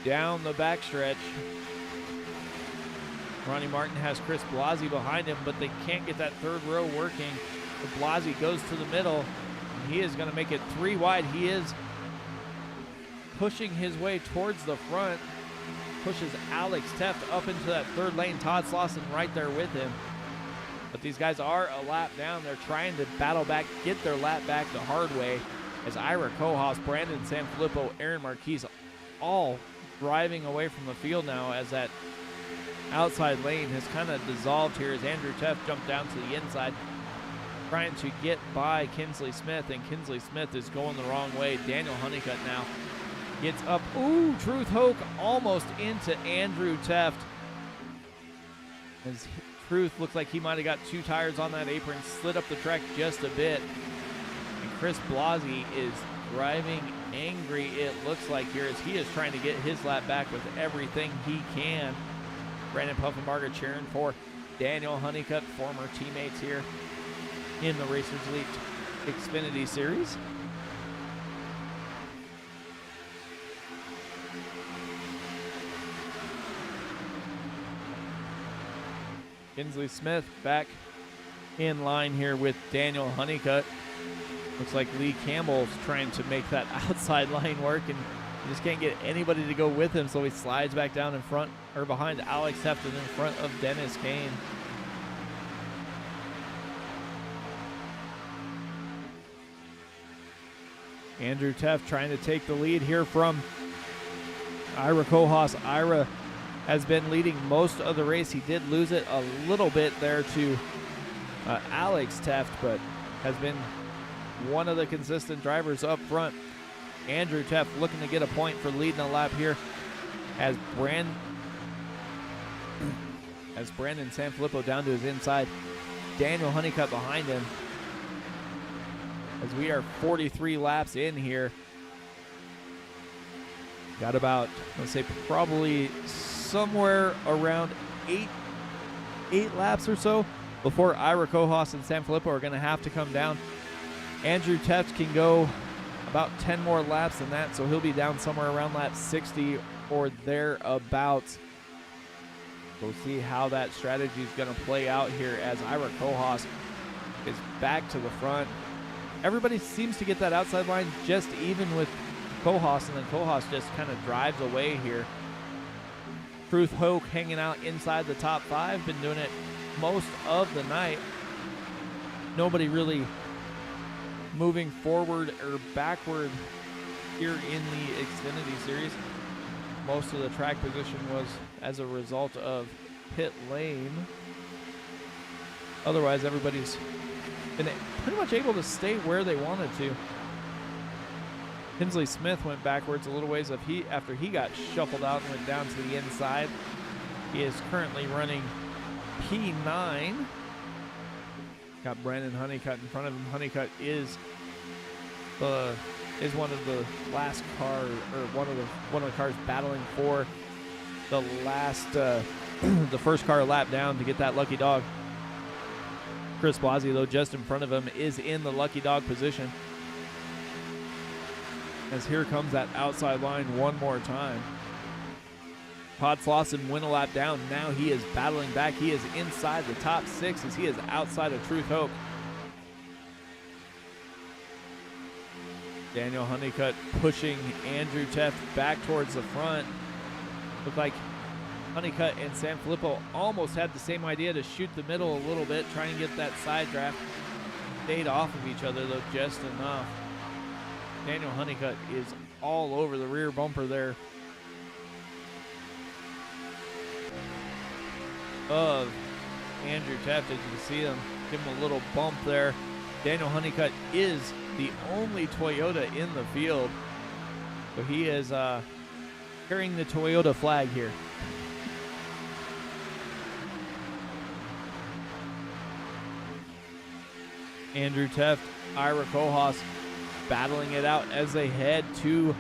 Speaker 2: down the backstretch. Ronnie Martin has Chris Blasi behind him, but they can't get that third row working. Blasi goes to the middle, and he is going to make it 3 wide. He is pushing his way towards the front, pushes Alex Teft up into that third lane. Todd Slauson right there with him. But these guys are a lap down. They're trying to battle back, get their lap back the hard way, as Ira Kohaus, Brandon Sanfilippo, Aaron Marquise all driving away from the field now, as that outside lane has kind of dissolved here as Andrew Teft jumped down to the inside trying to get by Kinsley Smith, and Kinsley Smith is going the wrong way. Daniel Honeycutt now gets up. Ooh, Truth Hoke almost into Andrew Teft, as Truth looks like he might have got 2 tires on that apron, slid up the track just a bit, and Chris Blasi is driving angry, it looks like here, as he is trying to get his lap back with everything he can. Brandon Puffenbarger cheering for Daniel Honeycutt, former teammates here in the Racers Elite Xfinity Series. Kinsley Smith back in line here with Daniel Honeycutt. Looks like Lee Campbell's trying to make that outside line work, and he just can't get anybody to go with him, so he slides back down in front, or behind Alex Teft, in front of Dennis Kane. Andrew Teft trying to take the lead here from Ira Kohaus. Ira has been leading most of the race. He did lose it a little bit there to Alex Teft, but has been one of the consistent drivers up front. Andrew Teft looking to get a point for leading a lap here, as Brandon Sanfilippo down to his inside. Daniel Honeycutt behind him, as we are 43 laps in here. Got about, let's say, probably somewhere around eight laps or so before Ira Kohaus and Sanfilippo are going to have to come down. Andrew Teft can go about 10 more laps than that, so he'll be down somewhere around lap 60 or thereabouts. We'll see how that strategy is going to play out here, as Ira Kohaus is back to the front. Everybody seems to get that outside line just even with Kohaus, and then Kohaus just kind of drives away here. Truth Hoke hanging out inside the top 5, been doing it most of the night. Nobody really moving forward or backward here in the Xfinity Series. Most of the track position was as a result of pit lane. Otherwise, everybody's been pretty much able to stay where they wanted to. Kinsley Smith went backwards a little ways after he got shuffled out and went down to the inside. He is currently running P9. Got Brandon Honeycutt in front of him. Honeycutt is one of the last car, or one of the cars battling for the last the first car lap down to get that lucky dog. Chris Blasi, though, just in front of him, is in the lucky dog position, as here comes that outside line one more time. Todd Slauson went a lap down. Now he is battling back. He is inside the top 6 as he is outside of Truth Hope. Daniel Honeycutt pushing Andrew Teft back towards the front. Looked like Honeycutt and Sanfilippo almost had the same idea to shoot the middle a little bit, try and get that side draft. Stayed off of each other though just enough. Daniel Honeycutt is all over the rear bumper there of Andrew Teft. As you can see him give him a little bump there. Daniel Honeycutt is the only Toyota in the field, so he is carrying the Toyota flag here. Andrew Teft, Ira Kohlhaas battling it out as they head to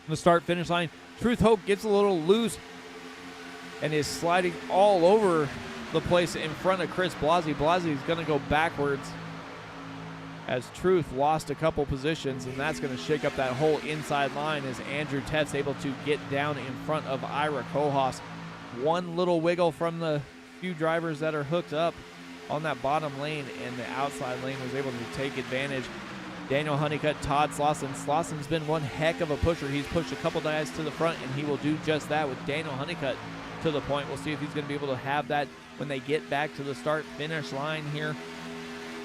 Speaker 2: the start-finish line. Truth Hope gets a little loose and is sliding all over the place in front of Chris Blasi. Blasi is going to go backwards as Truth lost a couple positions, and that's going to shake up that whole inside line as Andrew Teft's able to get down in front of Ira Kohlhaas. One little wiggle from the few drivers that are hooked up on that bottom lane, and the outside lane was able to take advantage. Daniel Honeycutt, Todd Slauson. Slauson's been one heck of a pusher. He's pushed a couple guys to the front, and he will do just that with Daniel Honeycutt to the point. We'll see if he's going to be able to have that when they get back to the start-finish line here.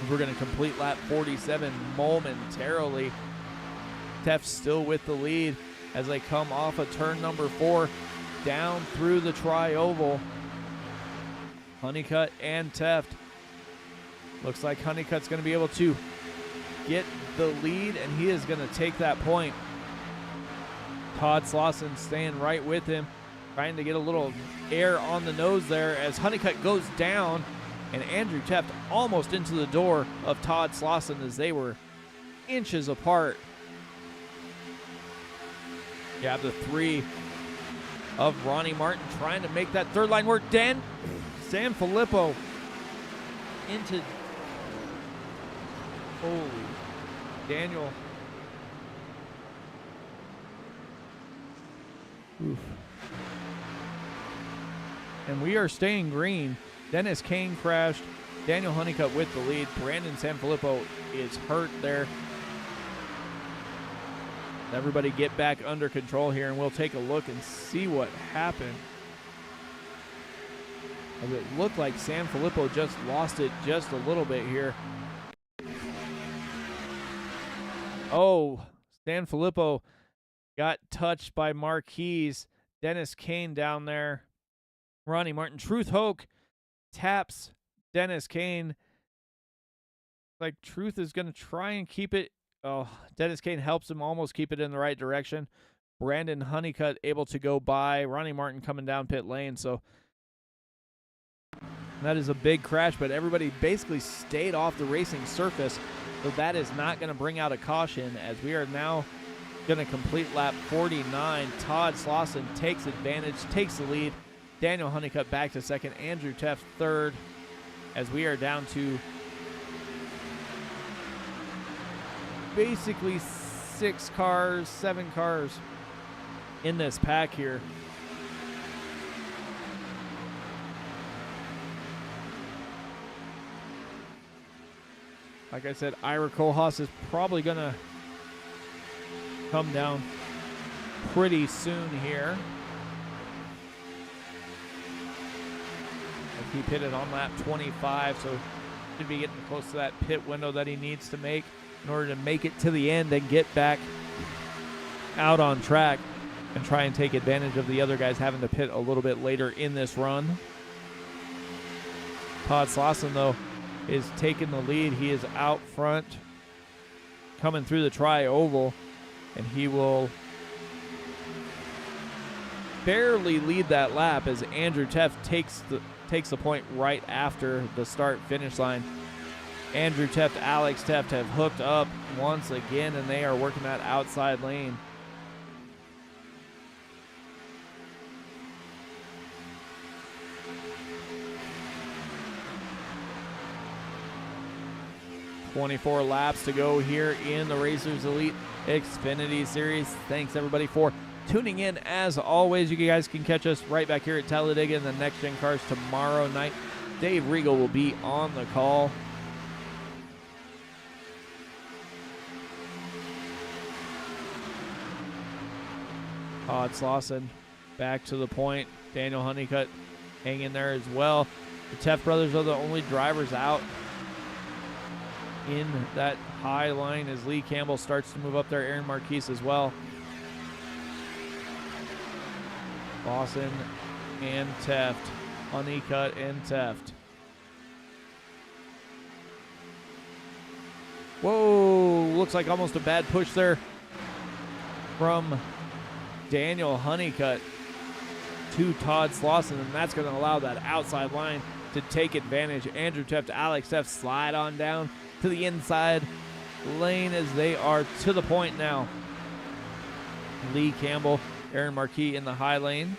Speaker 2: We're going to complete lap 47 momentarily. Teft still with the lead as they come off of turn number 4 down through the tri-oval. Honeycutt and Teft. Looks like Honeycutt's going to be able to get the lead, and he is going to take that point. Todd Slauson staying right with him, trying to get a little air on the nose there as Honeycutt goes down, and Andrew Teft almost into the door of Todd Slauson as they were inches apart. You have the 3 of Ronnie Martin trying to make that third line work. Sanfilippo into holy Daniel. Oof. And we are staying green. Dennis Kane crashed. Daniel Honeycutt with the lead. Brandon Sanfilippo is hurt there. Everybody get back under control here, and we'll take a look and see what happened. As it looked like Sanfilippo just lost it just a little bit here. Oh, Sanfilippo got touched by Marquez. Dennis Kane down there. Ronnie Martin. Truth Hoke taps Dennis Kane. Like Truth is going to try and keep it. Oh, Dennis Kane helps him almost keep it in the right direction. Brandon Honeycutt able to go by. Ronnie Martin coming down pit lane. So that is a big crash, but everybody basically stayed off the racing surface. So that is not going to bring out a caution as we are now going to complete lap 49. Todd Slauson takes advantage, takes the lead. Daniel Honeycutt back to second. Andrew Teft third as we are down to basically 7 cars in this pack here. Like I said, Ira Kohlhaas is probably going to come down pretty soon here. He pitted on lap 25, so should be getting close to that pit window that he needs to make in order to make it to the end and get back out on track and try and take advantage of the other guys having to pit a little bit later in this run. Todd Slauson, though, is taking the lead. He is out front coming through the tri-oval, and he will barely lead that lap as Andrew Teft takes the point right after the start-finish line. Andrew Teft, Alex Teft have hooked up once again, and they are working that outside lane. .24 laps to go here in the Racers Elite Xfinity Series. Thanks everybody for tuning in. As always, you guys can catch us right back here at Talladega in the Next Gen Cars tomorrow night. Dave Regal will be on the call. Todd Slauson back to the point. Daniel Honeycutt hanging there as well. The Teff brothers are the only drivers out in that high line as Lee Campbell starts to move up there. Aaron Marquise as well. Lawson and Teft. Honeycutt and Teft. Whoa, looks like almost a bad push there from Daniel Honeycutt to Todd Slauson, and that's going to allow that outside line to take advantage. Andrew Teft, Alex Teft slide on down to the inside lane as they are to the point now. Lee Campbell, Aaron Marquis in the high lane.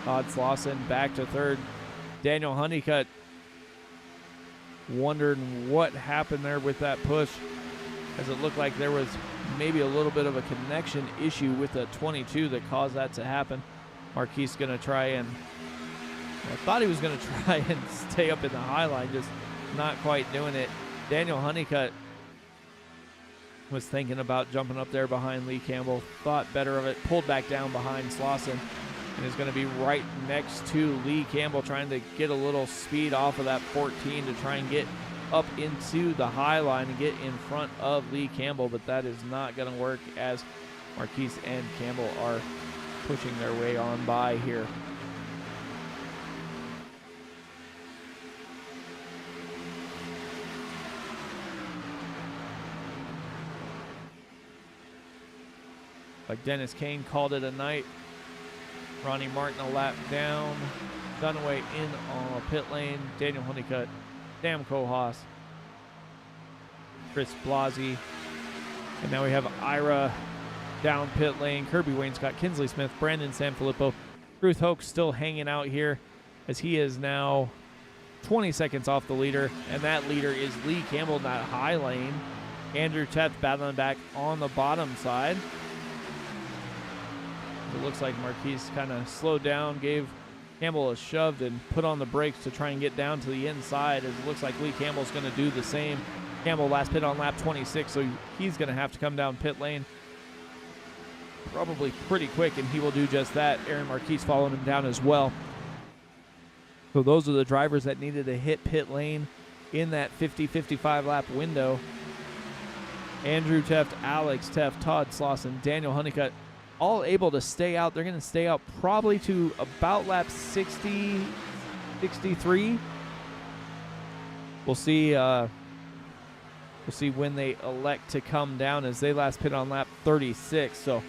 Speaker 2: Todd Slauson back to third. Daniel Honeycutt wondering what happened there with that push, as it looked like there was maybe a little bit of a connection issue with the 22 that caused that to happen. Marquis going to try and, I thought he was going to try and stay up in the high line, just not quite doing it. Daniel Honeycutt was thinking about jumping up there behind Lee Campbell, thought better of it, pulled back down behind Slauson, and is going to be right next to Lee Campbell, trying to get a little speed off of that 14 to try and get up into the high line and get in front of Lee Campbell, but that is not going to work as Marquise and Campbell are pushing their way on by here. Like Dennis Kane called it a night. Ronnie Martin a lap down. Dunaway in on pit lane. Daniel Honeycutt, Sam Kohaas, Chris Blasi. And now we have Ira down pit lane. Kirby Wainscott, Kinsley Smith, Brandon Sanfilippo. Ruth Hoke still hanging out here as he is now 20 seconds off the leader. And that leader is Lee Campbell in that high lane. Andrew Teft battling back on the bottom side. It looks like Marquise kind of slowed down, gave Campbell a shove and put on the brakes to try and get down to the inside, as it looks like Lee Campbell's going to do the same. Campbell last pit on lap 26, so he's going to have to come down pit lane probably pretty quick, and he will do just that. Aaron Marquise following him down as well. So those are the drivers that needed to hit pit lane in that 50-55 lap window. Andrew Teft, Alex Teft, Todd Slauson, Daniel Honeycutt, all able to stay out. They're going to stay out probably to about lap 60, 63. We'll see when they elect to come down, as they last pit on lap 36. So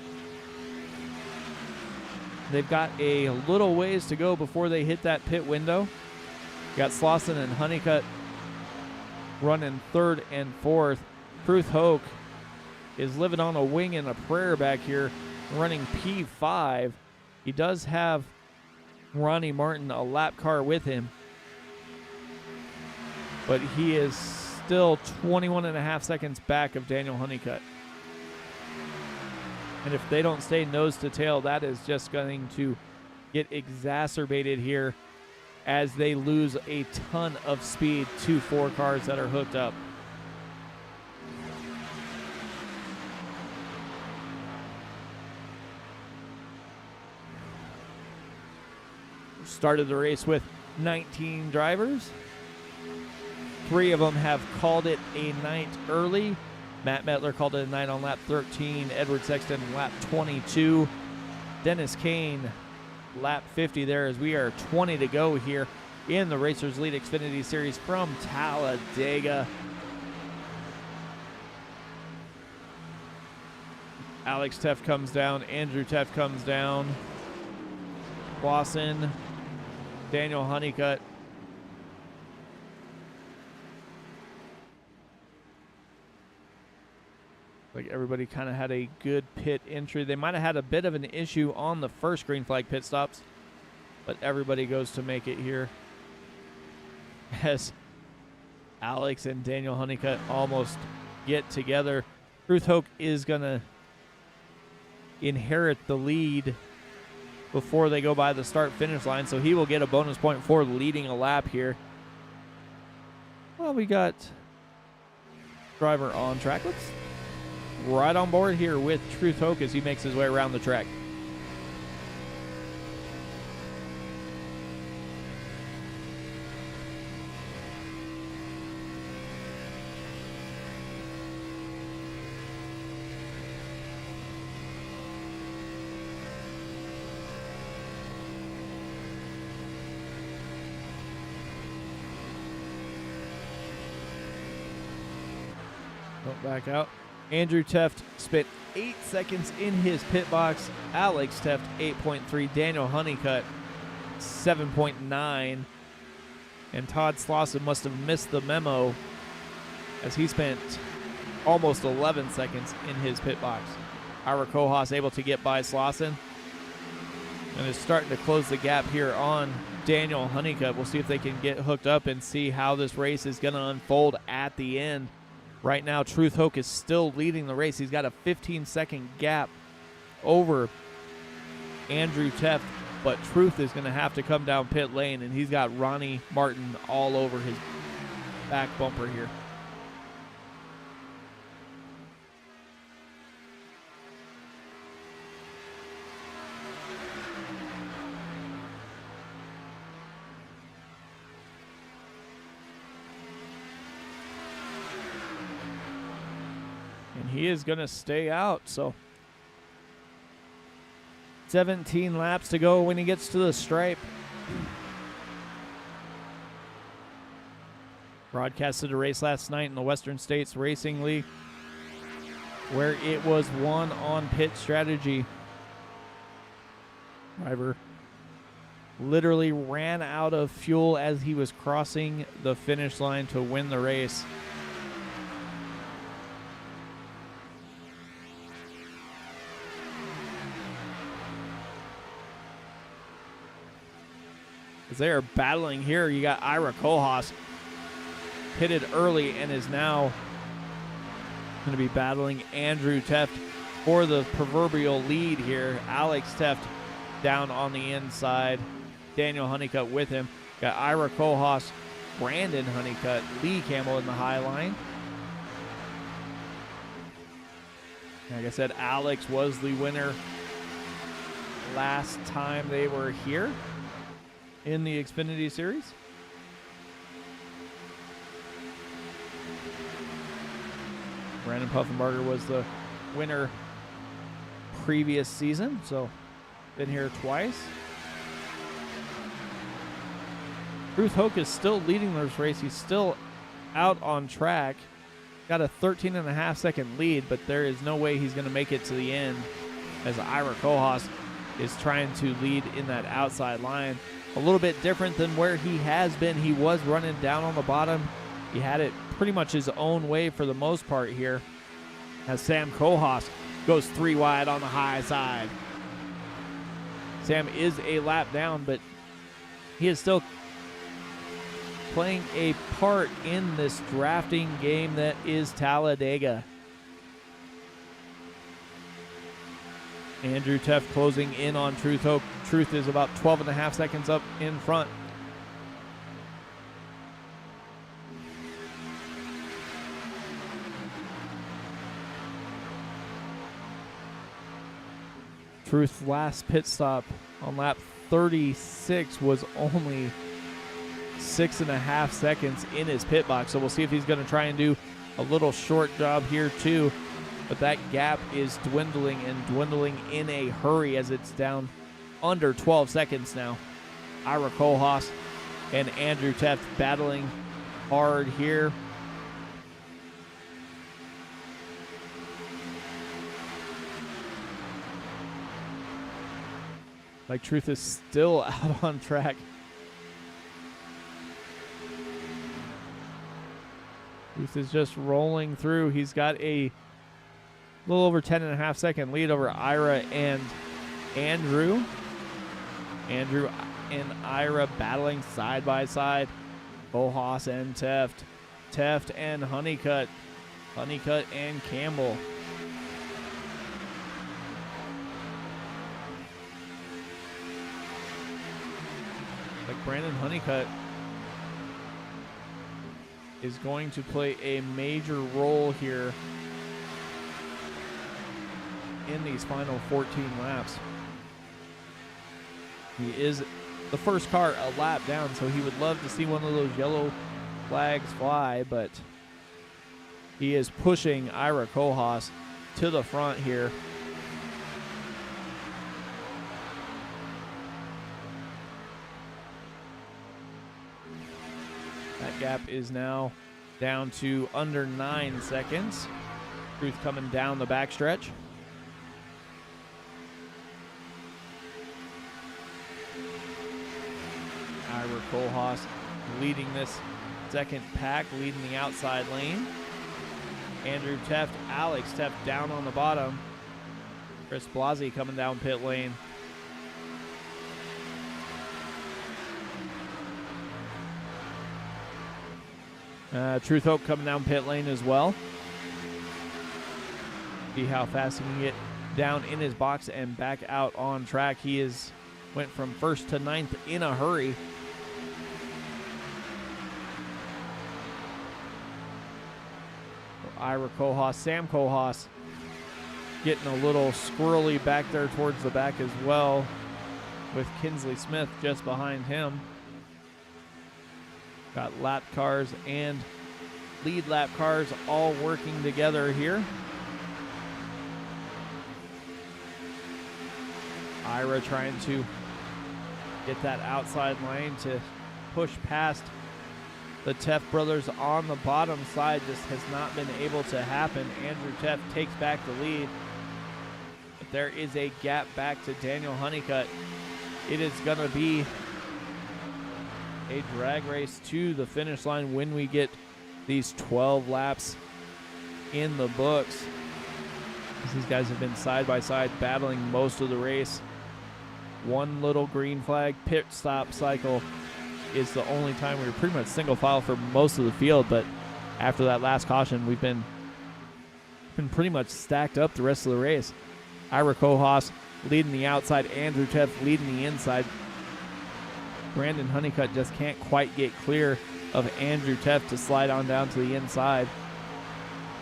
Speaker 2: they've got a little ways to go before they hit that pit window. You got Slauson and Honeycutt running third and fourth. Ruth Hoke is living on a wing and a prayer back here, running P5. He does have Ronnie Martin, a lap car, with him, but he is still 21 and a half seconds back of Daniel Honeycutt. And if they don't stay nose to tail, that is just going to get exacerbated here as they lose a ton of speed to four cars that are hooked up. Started the race with 19 drivers. 3 of them have called it a night early. Matt Metler called it a night on lap 13. Edward Sexton lap 22. Dennis Kane lap 50 there, as we are 20 to go here in the Racers Lead Xfinity Series from Talladega. Alex Teft comes down. Andrew Teft comes down. Lawson, Daniel Honeycutt. Like everybody kind of had a good pit entry. They might have had a bit of an issue on the first green flag pit stops, but everybody goes to make it here as Alex and Daniel Honeycutt almost get together. Truth Hoke is going to inherit the lead before they go by the start-finish line, so he will get a bonus point for leading a lap here. Well, we got driver on track. Let's right on board here with Truth Hoke as he makes his way around the track. Back out. Andrew Teft spent 8 seconds in his pit box. Alex Teft 8.3. Daniel Honeycutt 7.9. And Todd Slauson must have missed the memo as he spent almost 11 seconds in his pit box. Ira Kohaus able to get by Slauson and is starting to close the gap here on Daniel Honeycutt. We'll see if they can get hooked up and see how this race is going to unfold at the end. Right now, Truth Hoke is still leading the race. He's got a 15-second gap over Andrew Teft, but Truth is going to have to come down pit lane, and he's got Ronnie Martin all over his back bumper here. And he is going to stay out, so 17 laps to go when he gets to the stripe. Broadcasted a race last night in the Western States Racing League where it was won on pit strategy. Driver literally ran out of fuel as he was crossing the finish line to win the race. As they are battling here, you got Ira Kohaus pitted early and is now going to be battling Andrew Teft for the proverbial lead here. Alex Teft down on the inside. Daniel Honeycutt with him. Got Ira Kohaus, Brandon Honeycutt, Lee Campbell in the high line. Like I said, Alex was the winner last time they were here in the Xfinity Series. Brandon Puffenbarger was the winner previous season, so been here twice. Truth Hoke is still leading this race. He's still out on track. Got a 13.5-second lead, but there is no way he's going to make it to the end as Ira Kohaus is trying to lead in that outside line. A little bit different than where he has been. He was running down on the bottom. He had it pretty much his own way for the most part here as Sam Kohaus goes 3 wide on the high side. Sam is a lap down, but he is still playing a part in this drafting game that is Talladega. Andrew Teft closing in on Truth Hoke. Truth is about 12.5 seconds up in front. Truth's last pit stop on lap 36 was only 6.5 seconds in his pit box. So we'll see if he's going to try and do a little short job here too. But that gap is dwindling and dwindling in a hurry as it's down under 12 seconds now. Ira Kohaus and Andrew Teft battling hard here. Like Truth is still out on track. Truth is just rolling through. He's got a little over 10.5 second lead over Ira and Andrew. Andrew and Ira battling side by side. Kohaus and Teft. Teft and Honeycutt. Honeycutt and Campbell. like Brandon Honeycutt is going to play a major role here in these final 14 laps. He is the first car a lap down, so he would love to see one of those yellow flags fly, but he is pushing Ira Kohlhaas to the front here. That gap is now down to under 9 seconds. Truth coming down the backstretch. Ira Kohlhaas leading this second pack, leading the outside lane. Andrew Teft, Alex Teft down on the bottom. Chris Blasi coming down pit lane. Truth Hope coming down pit lane as well. See how fast he can get down in his box and back out on track. He went from first to 9th in a hurry. Ira Kohlhaas, Sam Kohlhaas getting a little squirrely back there towards the back as well, with Kinsley Smith just behind him. Got lap cars and lead lap cars all working together here. Ira trying to get that outside lane to push past the Teft brothers on the bottom side. Just has not been able to happen. Andrew Teft takes back the lead. But there is a gap back to Daniel Honeycutt. It is going to be a drag race to the finish line when we get these 12 laps in the books. These guys have been side by side battling most of the race. One little green flag pit stop cycle is the only time we were pretty much single file for most of the field, but after that last caution, we've been pretty much stacked up the rest of the race. Ira Kohlhaas leading the outside, Andrew Teft leading the inside. Brandon Honeycutt just can't quite get clear of Andrew Teft to slide on down to the inside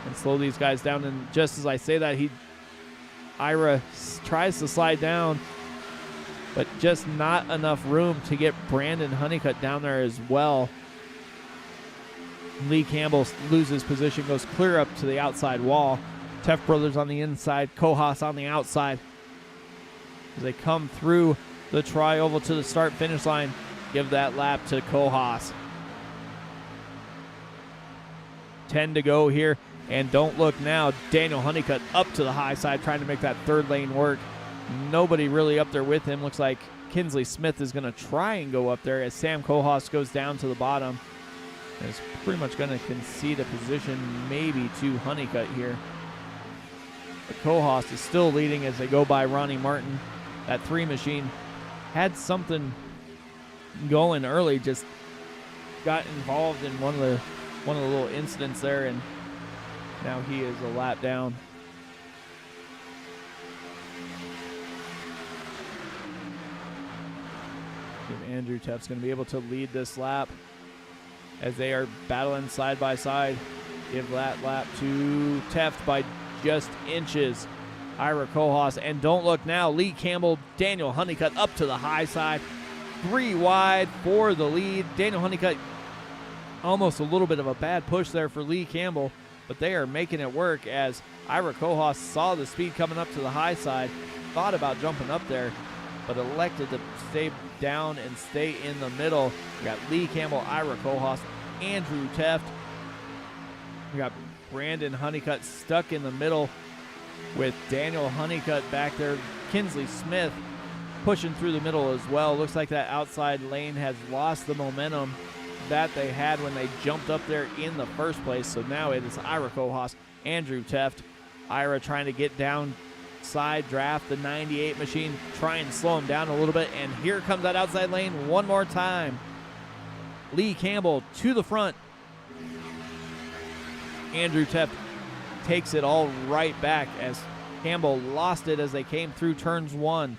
Speaker 2: and slow these guys down. And just as I say that, Ira tries to slide down, but just not enough room to get Brandon Honeycutt down there as well. Lee Campbell loses position, goes clear up to the outside wall. Teft brothers on the inside, Kohlhaas on the outside. As they come through the tri-oval to the start-finish line, give that lap to Kohlhaas. 10 to go here, and don't look now. Daniel Honeycutt up to the high side, trying to make that third lane work. Nobody really up there with him. Looks like Kinsley Smith is going to try and go up there as Sam Kohlhaas goes down to the bottom. And is pretty much going to concede a position maybe to Honeycutt here. But Kohlhaas is still leading as they go by Ronnie Martin. That 3 machine had something going early, just got involved in one of the little incidents there, and now he is a lap down. Andrew Teft's going to be able to lead this lap as they are battling side by side. Give that lap to Teft by just inches. Ira Kohlhaas, and don't look now, Lee Campbell, Daniel Honeycutt up to the high side. 3 wide for the lead. Daniel Honeycutt, almost a little bit of a bad push there for Lee Campbell, but they are making it work as Ira Kohlhaas saw the speed coming up to the high side, thought about jumping up there, but elected to stay down and stay in the middle. We got Lee Campbell, Ira Kohlhaas, Andrew Teft. We got Brandon Honeycutt stuck in the middle with Daniel Honeycutt back there. Kinsley Smith pushing through the middle as well. Looks like that outside lane has lost the momentum that they had when they jumped up there in the first place. So now it is Ira Kohlhaas, Andrew Teft. Ira trying to get down side draft the 98 machine, try and slow him down a little bit, and here comes that outside lane one more time. Lee Campbell to the front. Andrew Teft takes it all right back as Campbell lost it as they came through turns 1.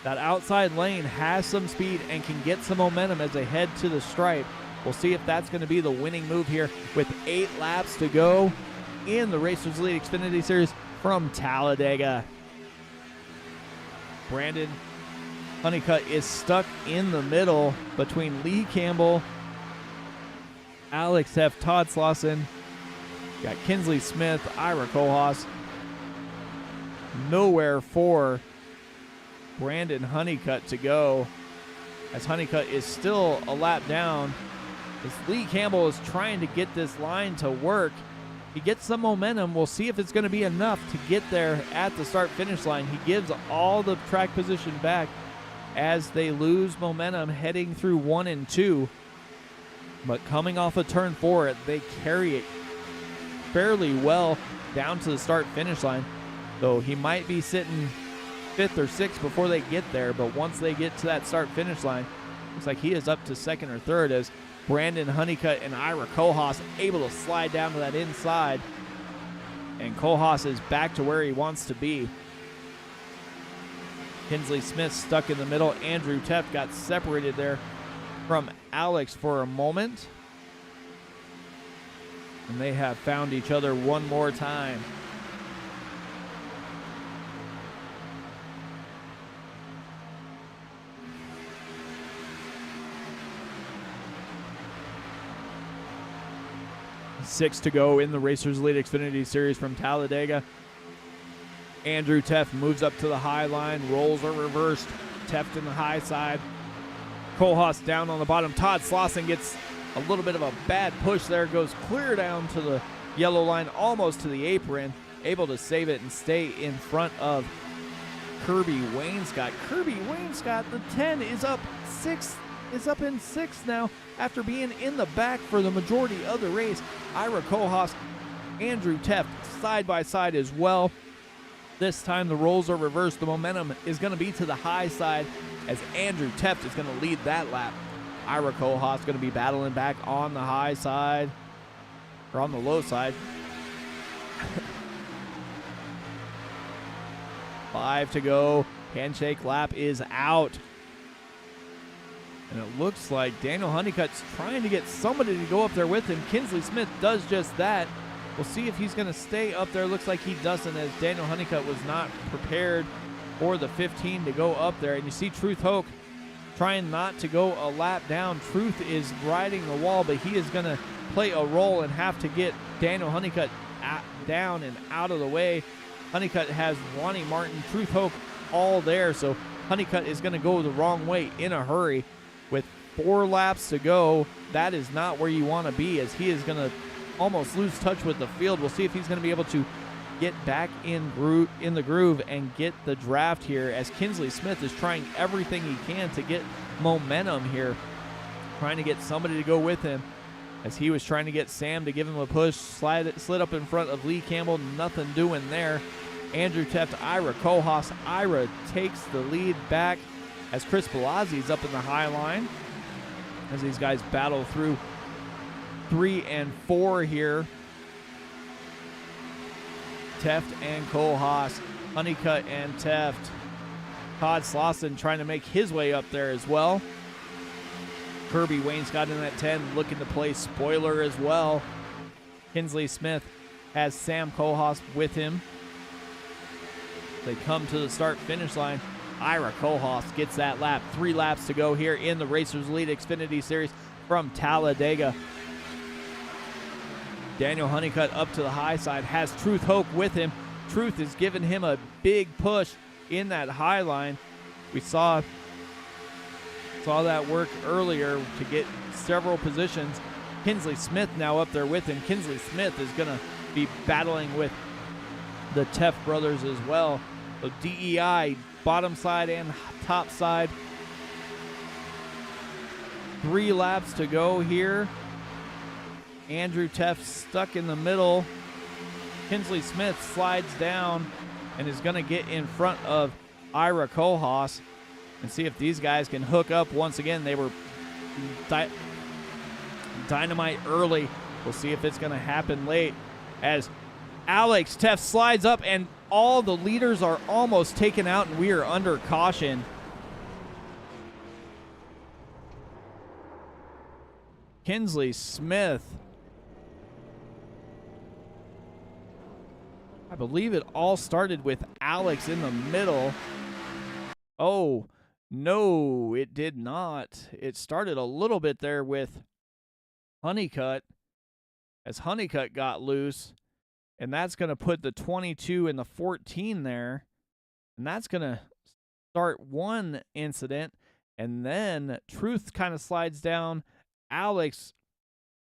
Speaker 2: That outside lane has some speed and can get some momentum as they head to the stripe. We'll see if that's going to be the winning move here with 8 laps to go in the Racers Elite Xfinity Series from Talladega. Brandon Honeycutt is stuck in the middle between Lee Campbell, Alex Heft, Todd Slauson. Got Kinsley Smith, Ira Kohlhaas. Nowhere for Brandon Honeycutt to go, as Honeycutt is still a lap down. As Lee Campbell is trying to get this line to work. He gets some momentum. We'll see if it's going to be enough to get there at the start-finish line. He gives all the track position back as they lose momentum heading through 1 and 2. But coming off of turn 4, they carry it fairly well down to the start-finish line. Though he might be sitting 5th or 6th before they get there, but once they get to that start-finish line, looks like he is up to 2nd or 3rd as Brandon Honeycutt and Ira Kohlhaas able to slide down to that inside, and Kohlhaas is back to where he wants to be. Kinsley Smith stuck in the middle. Andrew Teft got separated there from Alex for a moment, and they have found each other one more time. Six to go in the Racers Elite Xfinity Series from Talladega. Andrew Teft moves up to the high line. Rolls are reversed. Teft in the high side. Kohlhaas down on the bottom. Todd Slauson gets a little bit of a bad push there. Goes clear down to the yellow line, almost to the apron. Able to save it and stay in front of Kirby Wainscott. Kirby Wainscott, the 10, is up in 6th now after being in the back for the majority of the race. Ira Kohlhaas, Andrew Teft side by side as well. This time the roles are reversed. The momentum is going to be to the high side as Andrew Teft is going to lead that lap. Ira Kohlhaas going to be battling back on the high side, or on the low side. 5 to go. Handshake lap is out. And it looks like Daniel Honeycutt's trying to get somebody to go up there with him. Kinsley Smith does just that. We'll see if he's going to stay up there. Looks like he doesn't, as Daniel Honeycutt was not prepared for the 15 to go up there. And you see Truth Hoke trying not to go a lap down. Truth is riding the wall, but he is going to play a role and have to get Daniel Honeycutt down and out of the way. Honeycutt has Ronnie Martin, Truth Hoke all there, so Honeycutt is going to go the wrong way in a hurry. With 4 laps to go, that is not where you want to be, as he is going to almost lose touch with the field. We'll see if he's going to be able to get back in the groove and get the draft here, as Kinsley Smith is trying everything he can to get momentum here, trying to get somebody to go with him, as he was trying to get Sam to give him a push. Slid up in front of Lee Campbell, nothing doing there. Andrew Teft, Ira Kohlhaas. Ira takes the lead back as Chris Palazzi's up in the high line, as these guys battle through 3 and 4 here. Teft and Kohlhaas, Honeycutt and Teft. Todd Slauson trying to make his way up there as well. Kirby Wainscott in that 10, looking to play spoiler as well. Kinsley Smith has Sam Kohlhaas with him. They come to the start-finish line. Ira Kohlhaas gets that lap. 3 laps to go here in the Racers Elite Xfinity Series from Talladega. Daniel Honeycutt up to the high side, has Truth Hoke with him. Truth is giving him a big push in that high line. We saw that work earlier to get several positions. Kinsley Smith now up there with him. Kinsley Smith is going to be battling with the Teft brothers as well. So DEI, bottom side and top side. 3 laps to go here. Andrew Teft stuck in the middle. Kinsley Smith slides down and is going to get in front of Ira Kohlhaas and see if these guys can hook up once again. They were dynamite early. We'll see if it's going to happen late, as Alex Teft slides up and all the leaders are almost taken out and we are under caution. Kinsley Smith. I believe it all started with Alex in the middle. Oh, no, it did not. It started a little bit there with Honeycutt as Honeycutt got loose. And that's going to put the 22 and the 14 there. And that's going to start one incident. And then Truth kind of slides down. Alex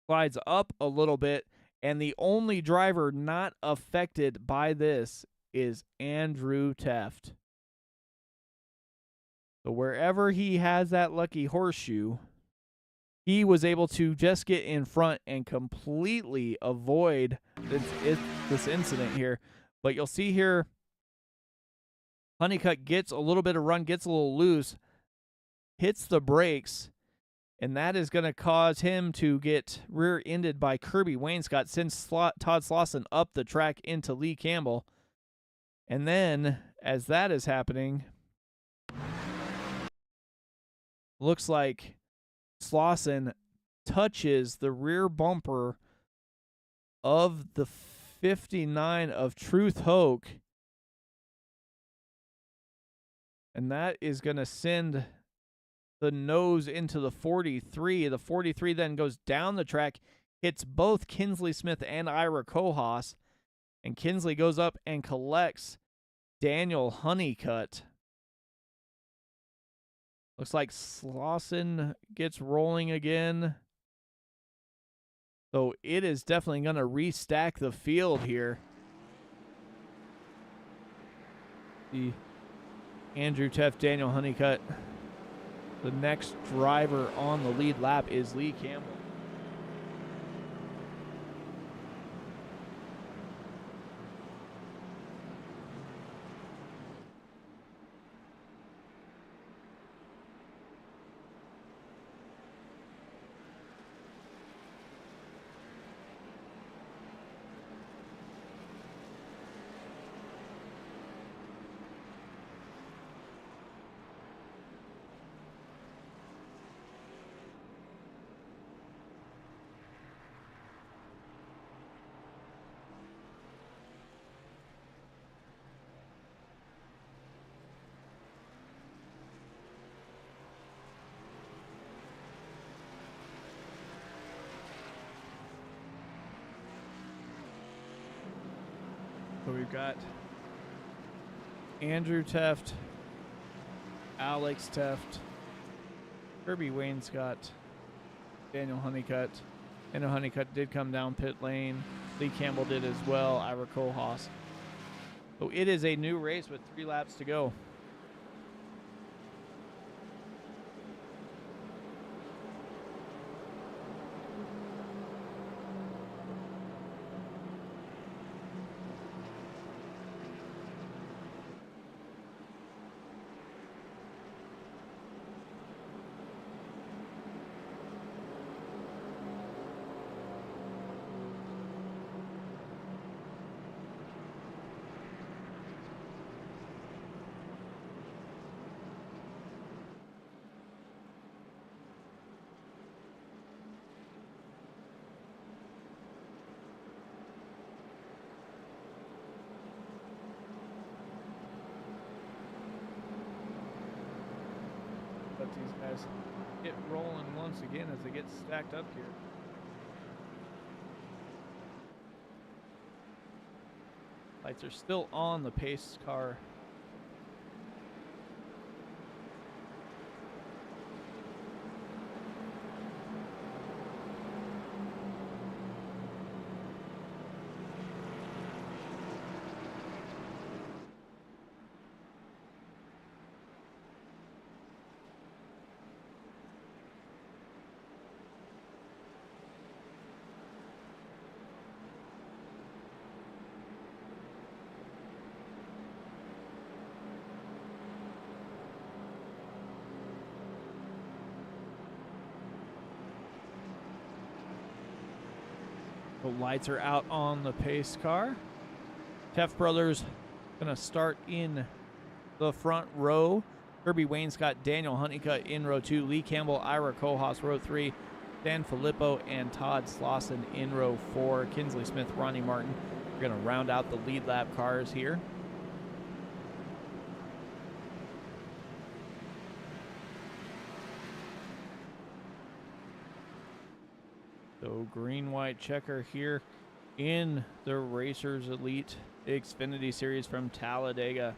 Speaker 2: slides up a little bit. And the only driver not affected by this is Andrew Teft. So wherever he has that lucky horseshoe, he was able to just get in front and completely avoid this incident here. But you'll see here, Honeycutt gets a little bit of run, gets a little loose, hits the brakes, and that is going to cause him to get rear-ended by Kirby Wainscott, sends Todd Slauson up the track into Lee Campbell. And then, as that is happening, looks like Slauson touches the rear bumper of the 59 of Truth Hoke. And that is going to send the nose into the 43. The 43 then goes down the track, hits both Kinsley Smith and Ira Kohaas. And Kinsley goes up and collects Daniel Honeycutt. Looks like Slauson gets rolling again. So it is definitely going to restack the field here. The Andrew Teft, Daniel Honeycutt. The next driver on the lead lap is Lee Campbell. So we've got Andrew Teft, Alex Teft, Kirby Wainscott, Daniel Honeycutt. Daniel Honeycutt did come down pit lane. Lee Campbell did as well. Ira Kohaas. So it is a new race with 3 laps to go. These guys get rolling once again as they get stacked up here. Lights are still on the pace car. The lights are out on the pace car. Teft brothers going to start in the front row. Kirby Wainscott, Daniel Honeycutt in row 2. Lee Campbell, Ira Kohaas, row 3. Sanfilippo and Todd Slauson in row 4. Kinsley Smith, Ronnie Martin. We're going to round out the lead lap cars here. So green-white checker here in the Racers Elite Xfinity Series from Talladega.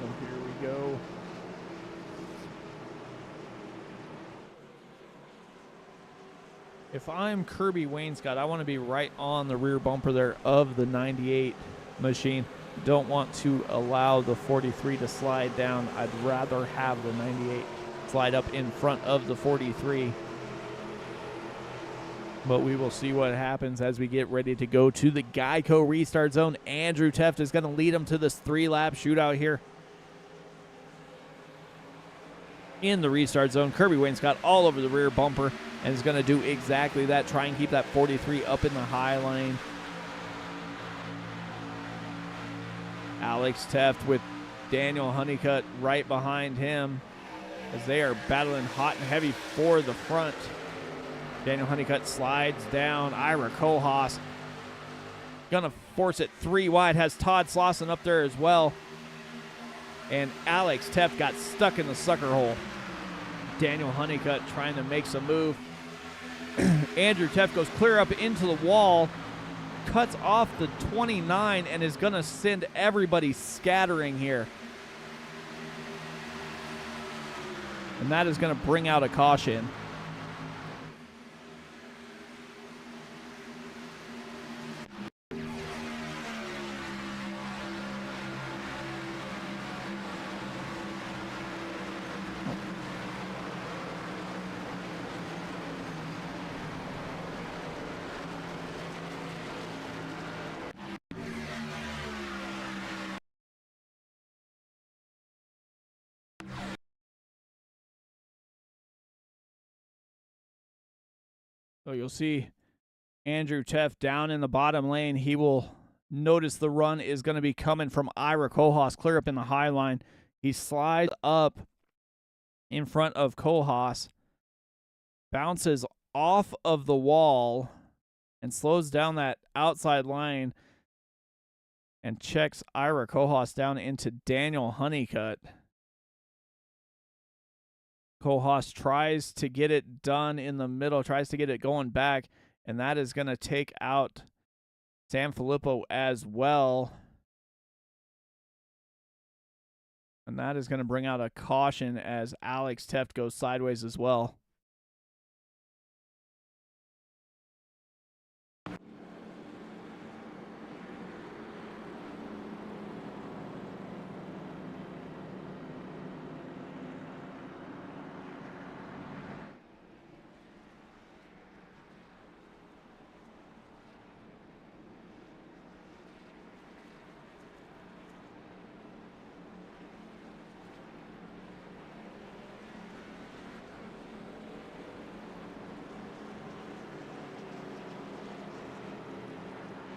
Speaker 2: So here we go. If I'm Kirby Wainscott, I want to be right on the rear bumper there of the 98 machine. Don't want to allow the 43 to slide down. I'd rather have the 98 slide up in front of the 43. But we will see what happens as we get ready to go to the Geico restart zone. Andrew Teft is going to lead him to this 3-lap shootout here in the restart zone. Kirby Wainscott all over the rear bumper and is going to do exactly that. Try and keep that 43 up in the high lane. Alex Teft with Daniel Honeycutt right behind him as they are battling hot and heavy for the front. Daniel Honeycutt slides down. Ira Kohlhaas gonna force it 3 wide. Has Todd Slauson up there as well. And Alex Teft got stuck in the sucker hole. Daniel Honeycutt trying to make some move. Andrew Teft goes clear up into the wall, cuts off the 29, and is gonna send everybody scattering here. And that is gonna bring out a caution. So you'll see Andrew Teft down in the bottom lane. He will notice the run is going to be coming from Ira Kohlhaas clear up in the high line. He slides up in front of Kohlhaas, bounces off of the wall, and slows down that outside line and checks Ira Kohlhaas down into Daniel Honeycutt. Kohlhaas tries to get it done in the middle, tries to get it going back, and that is going to take out Sanfilippo as well. And that is going to bring out a caution as Alex Teft goes sideways as well.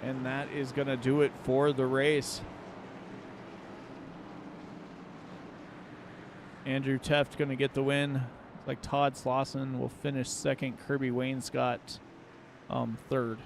Speaker 2: And that is going to do it for the race. Andrew Teft going to get the win. Looks like Todd Slauson will finish second. Kirby Wainscott third.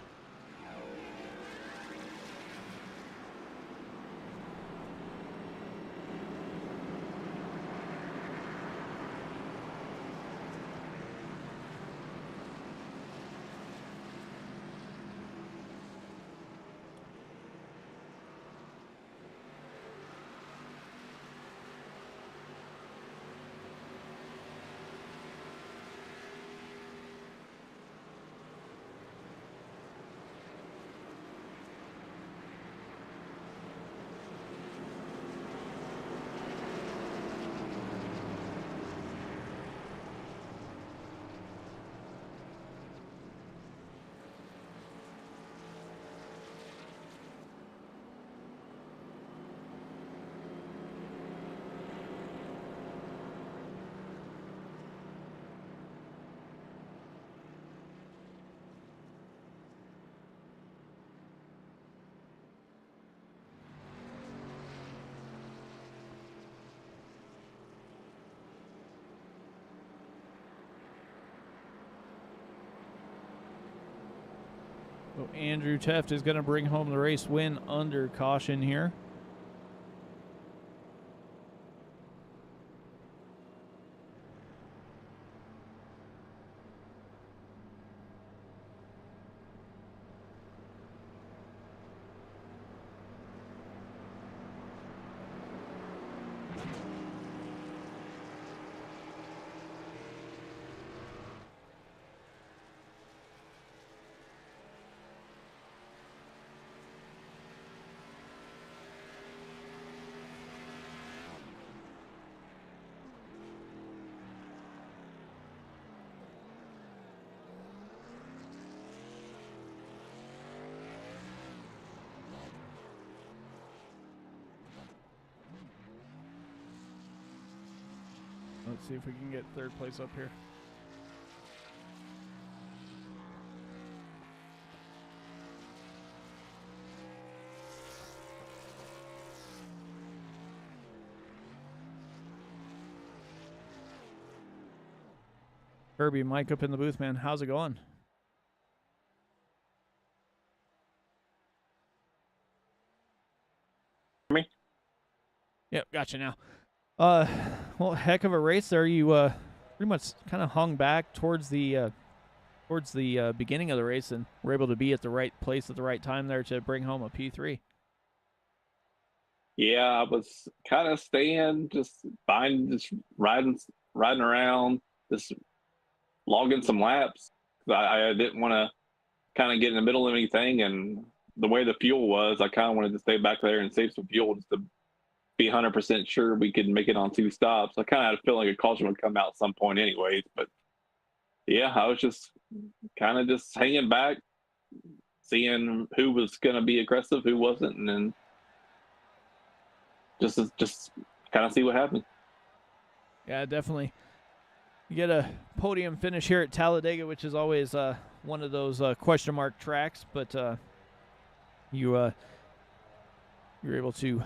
Speaker 2: So Andrew Teft is going to bring home the race win under caution here. Let's see if we can get third place up here. Kirby, Mike up in the booth, man. How's it going?
Speaker 3: Me?
Speaker 2: Yep, gotcha now. Well, heck of a race there. You pretty much kind of hung back towards the beginning of the race and were able to be at the right place at the right time there to bring home a P3.
Speaker 3: Yeah, I was kind of staying, just riding around, just logging some laps. I didn't want to kind of get in the middle of anything, and the way the fuel was, I kind of wanted to stay back there and save some fuel just to be 100% sure we could make it on 2 stops. I kind of had a feeling a caution would come out at some point anyways, but yeah, I was just kind of just hanging back, seeing who was going to be aggressive, who wasn't, and then just kind of see what happened.
Speaker 2: Yeah, definitely. You get a podium finish here at Talladega, which is always one of those question mark tracks, but you're able to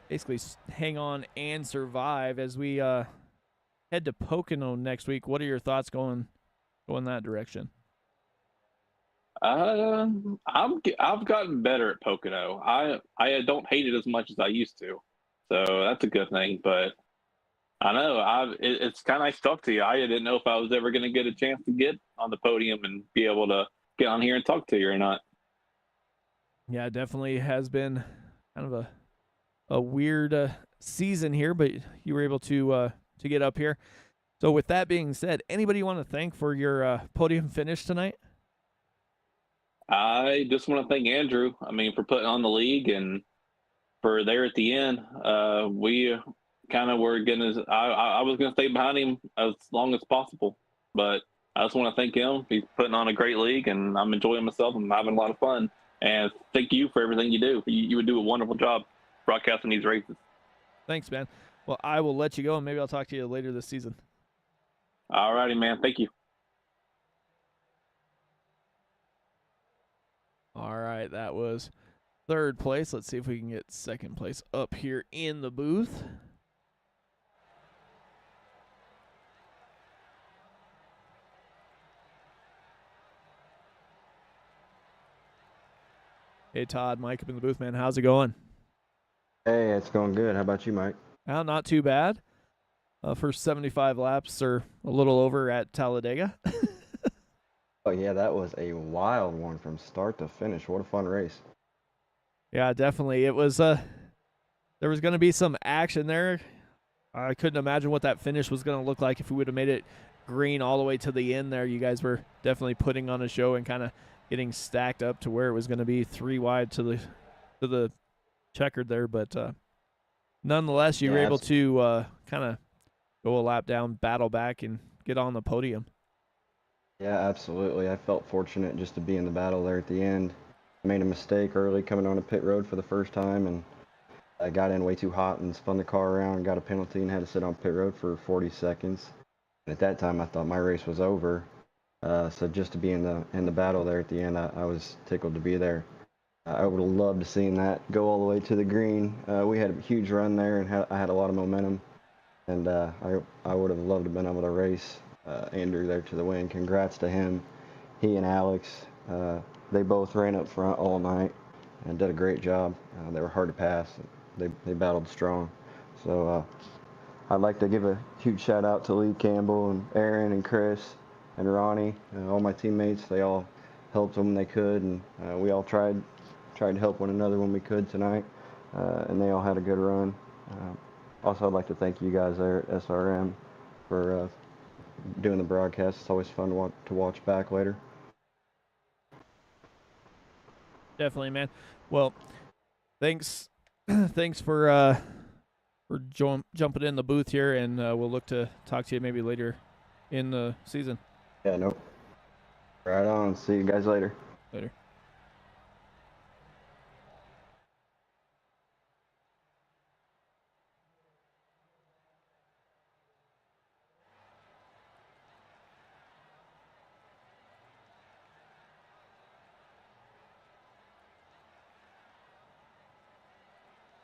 Speaker 2: basically hang on and survive as we head to Pocono next week. What are your thoughts going that direction?
Speaker 3: I've gotten better at Pocono. I don't hate it as much as I used to, so that's a good thing. But I know it's kind of nice to talk to you. I didn't know if I was ever going to get a chance to get on the podium and be able to get on here and talk to you or not.
Speaker 2: Yeah, it definitely has been kind of a weird season here, but you were able to get up here. So with that being said, anybody you want to thank for your podium finish tonight?
Speaker 3: I just want to thank Andrew. I mean, for putting on the league and for there at the end. We kind of were gonna. I was gonna stay behind him as long as possible, but I just want to thank him. He's putting on a great league, and I'm enjoying myself. I'm having a lot of fun. And thank you for everything you do. You would do a wonderful job broadcasting these races.
Speaker 2: Thanks, man. Well, I will let you go, and maybe I'll talk to you later this season.
Speaker 3: All righty, man. Thank you.
Speaker 2: All right, that was third place. Let's see if we can get second place up here in the booth. Hey, Todd, Mike up in the booth, man. How's it going?
Speaker 4: Hey, it's going good. How about you, Mike?
Speaker 2: Well, not too bad. First 75 laps or a little over at Talladega.
Speaker 4: Oh, yeah, that was a wild one from start to finish. What a fun race.
Speaker 2: Yeah, definitely. It was there was going to be some action there. I couldn't imagine what that finish was going to look like if we would have made it green all the way to the end there. You guys were definitely putting on a show and kind of getting stacked up to where it was going to be 3 wide to the checkered there, but nonetheless, you were able to kind of go a lap down, battle back, and get on the podium.
Speaker 4: Yeah, absolutely. I felt fortunate just to be in the battle there at the end. I made a mistake early coming on a pit road for the first time, and I got in way too hot and spun the car around, got a penalty, and had to sit on pit road for 40 seconds. And at that time, I thought my race was over. So just to be in the battle there at the end, I was tickled to be there. I would have loved to seen that go all the way to the green. We had a huge run there, and I had a lot of momentum. And I would have loved to have been able to race Andrew there to the win. Congrats to him. He and Alex they both ran up front all night and did a great job. They were hard to pass. They battled strong. So I'd like to give a huge shout out to Lee Campbell and Aaron and Chris and Ronnie, all my teammates. They all helped when they could, and we all tried to help one another when we could tonight, and they all had a good run. Also, I'd like to thank you guys there at SRM for doing the broadcast. It's always fun to watch back later.
Speaker 2: Definitely, man. Well, thanks for jumping in the booth here, and we'll look to talk to you maybe later in the season.
Speaker 4: Yeah, nope. Right on. See you guys later.
Speaker 2: Later.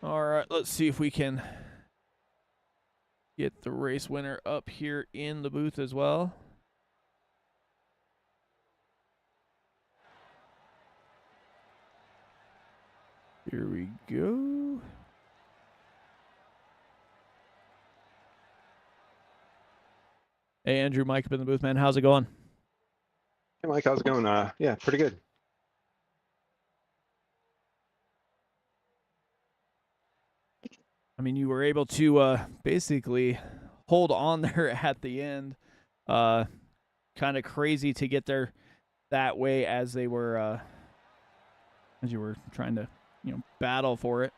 Speaker 2: All right, let's see if we can get the race winner up here in the booth as well. Here we go. Hey, Andrew, Mike up in the booth, man. How's it going?
Speaker 5: Hey, Mike, how's it going? Yeah, pretty good.
Speaker 2: I mean, you were able to basically hold on there at the end. Kind of crazy to get there that way as they were, as you were trying to, battle for it.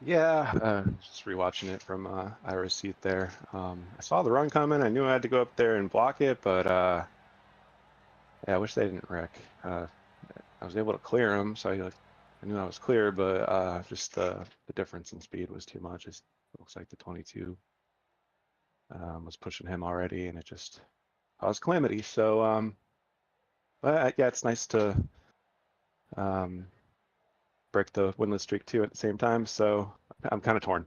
Speaker 5: Yeah, just rewatching it from Ira's seat there. I saw the run coming. I knew I had to go up there and block it, but yeah, I wish they didn't wreck. I was able to clear them, so I knew I was clear, but just the difference in speed was too much. It looks like the 22 was pushing him already, and it just caused calamity. So, but yeah, it's nice to break the winless streak too at the same time. So I'm kind of torn.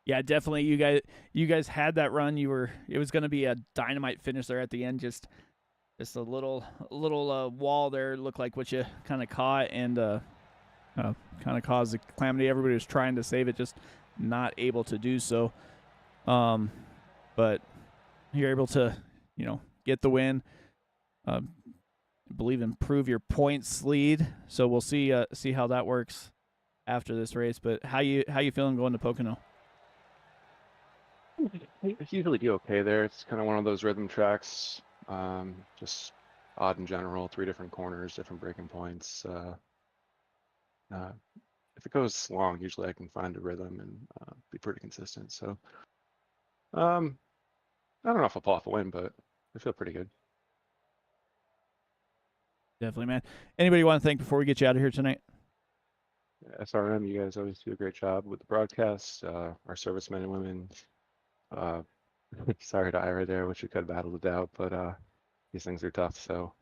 Speaker 2: Yeah, definitely. You guys had that run. It was going to be a dynamite finish there at the end. Just a little wall there looked like what you kind of caught, and kind of caused the calamity. Everybody was trying to save it, just not able to do so. But you're able to, get the win. I believe improve your points lead. So we'll see how that works after this race. But how you feeling going to Pocono?
Speaker 5: I usually do okay there. It's kind of one of those rhythm tracks. Just odd in general. 3 different corners, different braking points. If it goes long, usually I can find a rhythm and be pretty consistent. So, I don't know if I'll pull off a win, but I feel pretty good.
Speaker 2: Definitely, man. Anybody you want to thank before we get you out of here tonight?
Speaker 5: SRM, you guys always do a great job with the broadcast. Our servicemen and women. Sorry to Ira there, wish we could have battled it out, but these things are tough. So,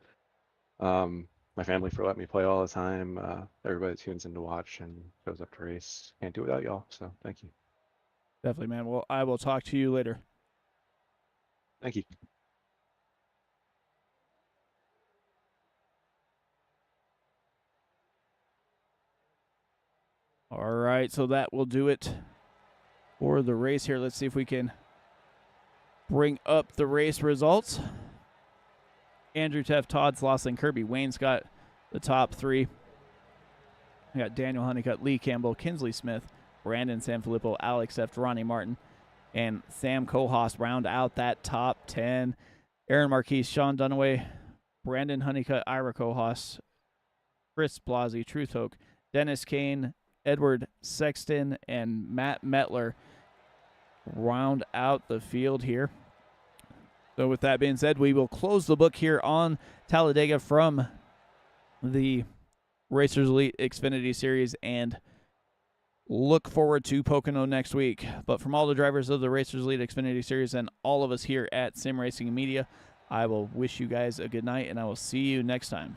Speaker 5: my family for letting me play all the time. Everybody that tunes in to watch and shows up to race. Can't do it without y'all. So thank you.
Speaker 2: Definitely, man. Well, I will talk to you later.
Speaker 5: Thank you.
Speaker 2: All right, so that will do it for the race here. Let's see if we can bring up the race results. Andrew Teff, Todd Slauson, Kirby Wayne's got the top 3. We got Daniel Honeycutt, Lee Campbell, Kinsley Smith, Brandon Sanfilippo, Alex F., Ronnie Martin, and Sam Kohaas round out that top 10. Aaron Marquise, Sean Dunaway, Brandon Honeycutt, Ira Kohaas, Chris Blasey, Truth Hoke, Dennis Kane, Edward Sexton, and Matt Metler round out the field here. So with that being said, we will close the book here on Talladega from the Racers Elite Xfinity Series and look forward to Pocono next week. But from all the drivers of the Racers Elite Xfinity Series and all of us here at Sim Racing Media, I will wish you guys a good night, and I will see you next time.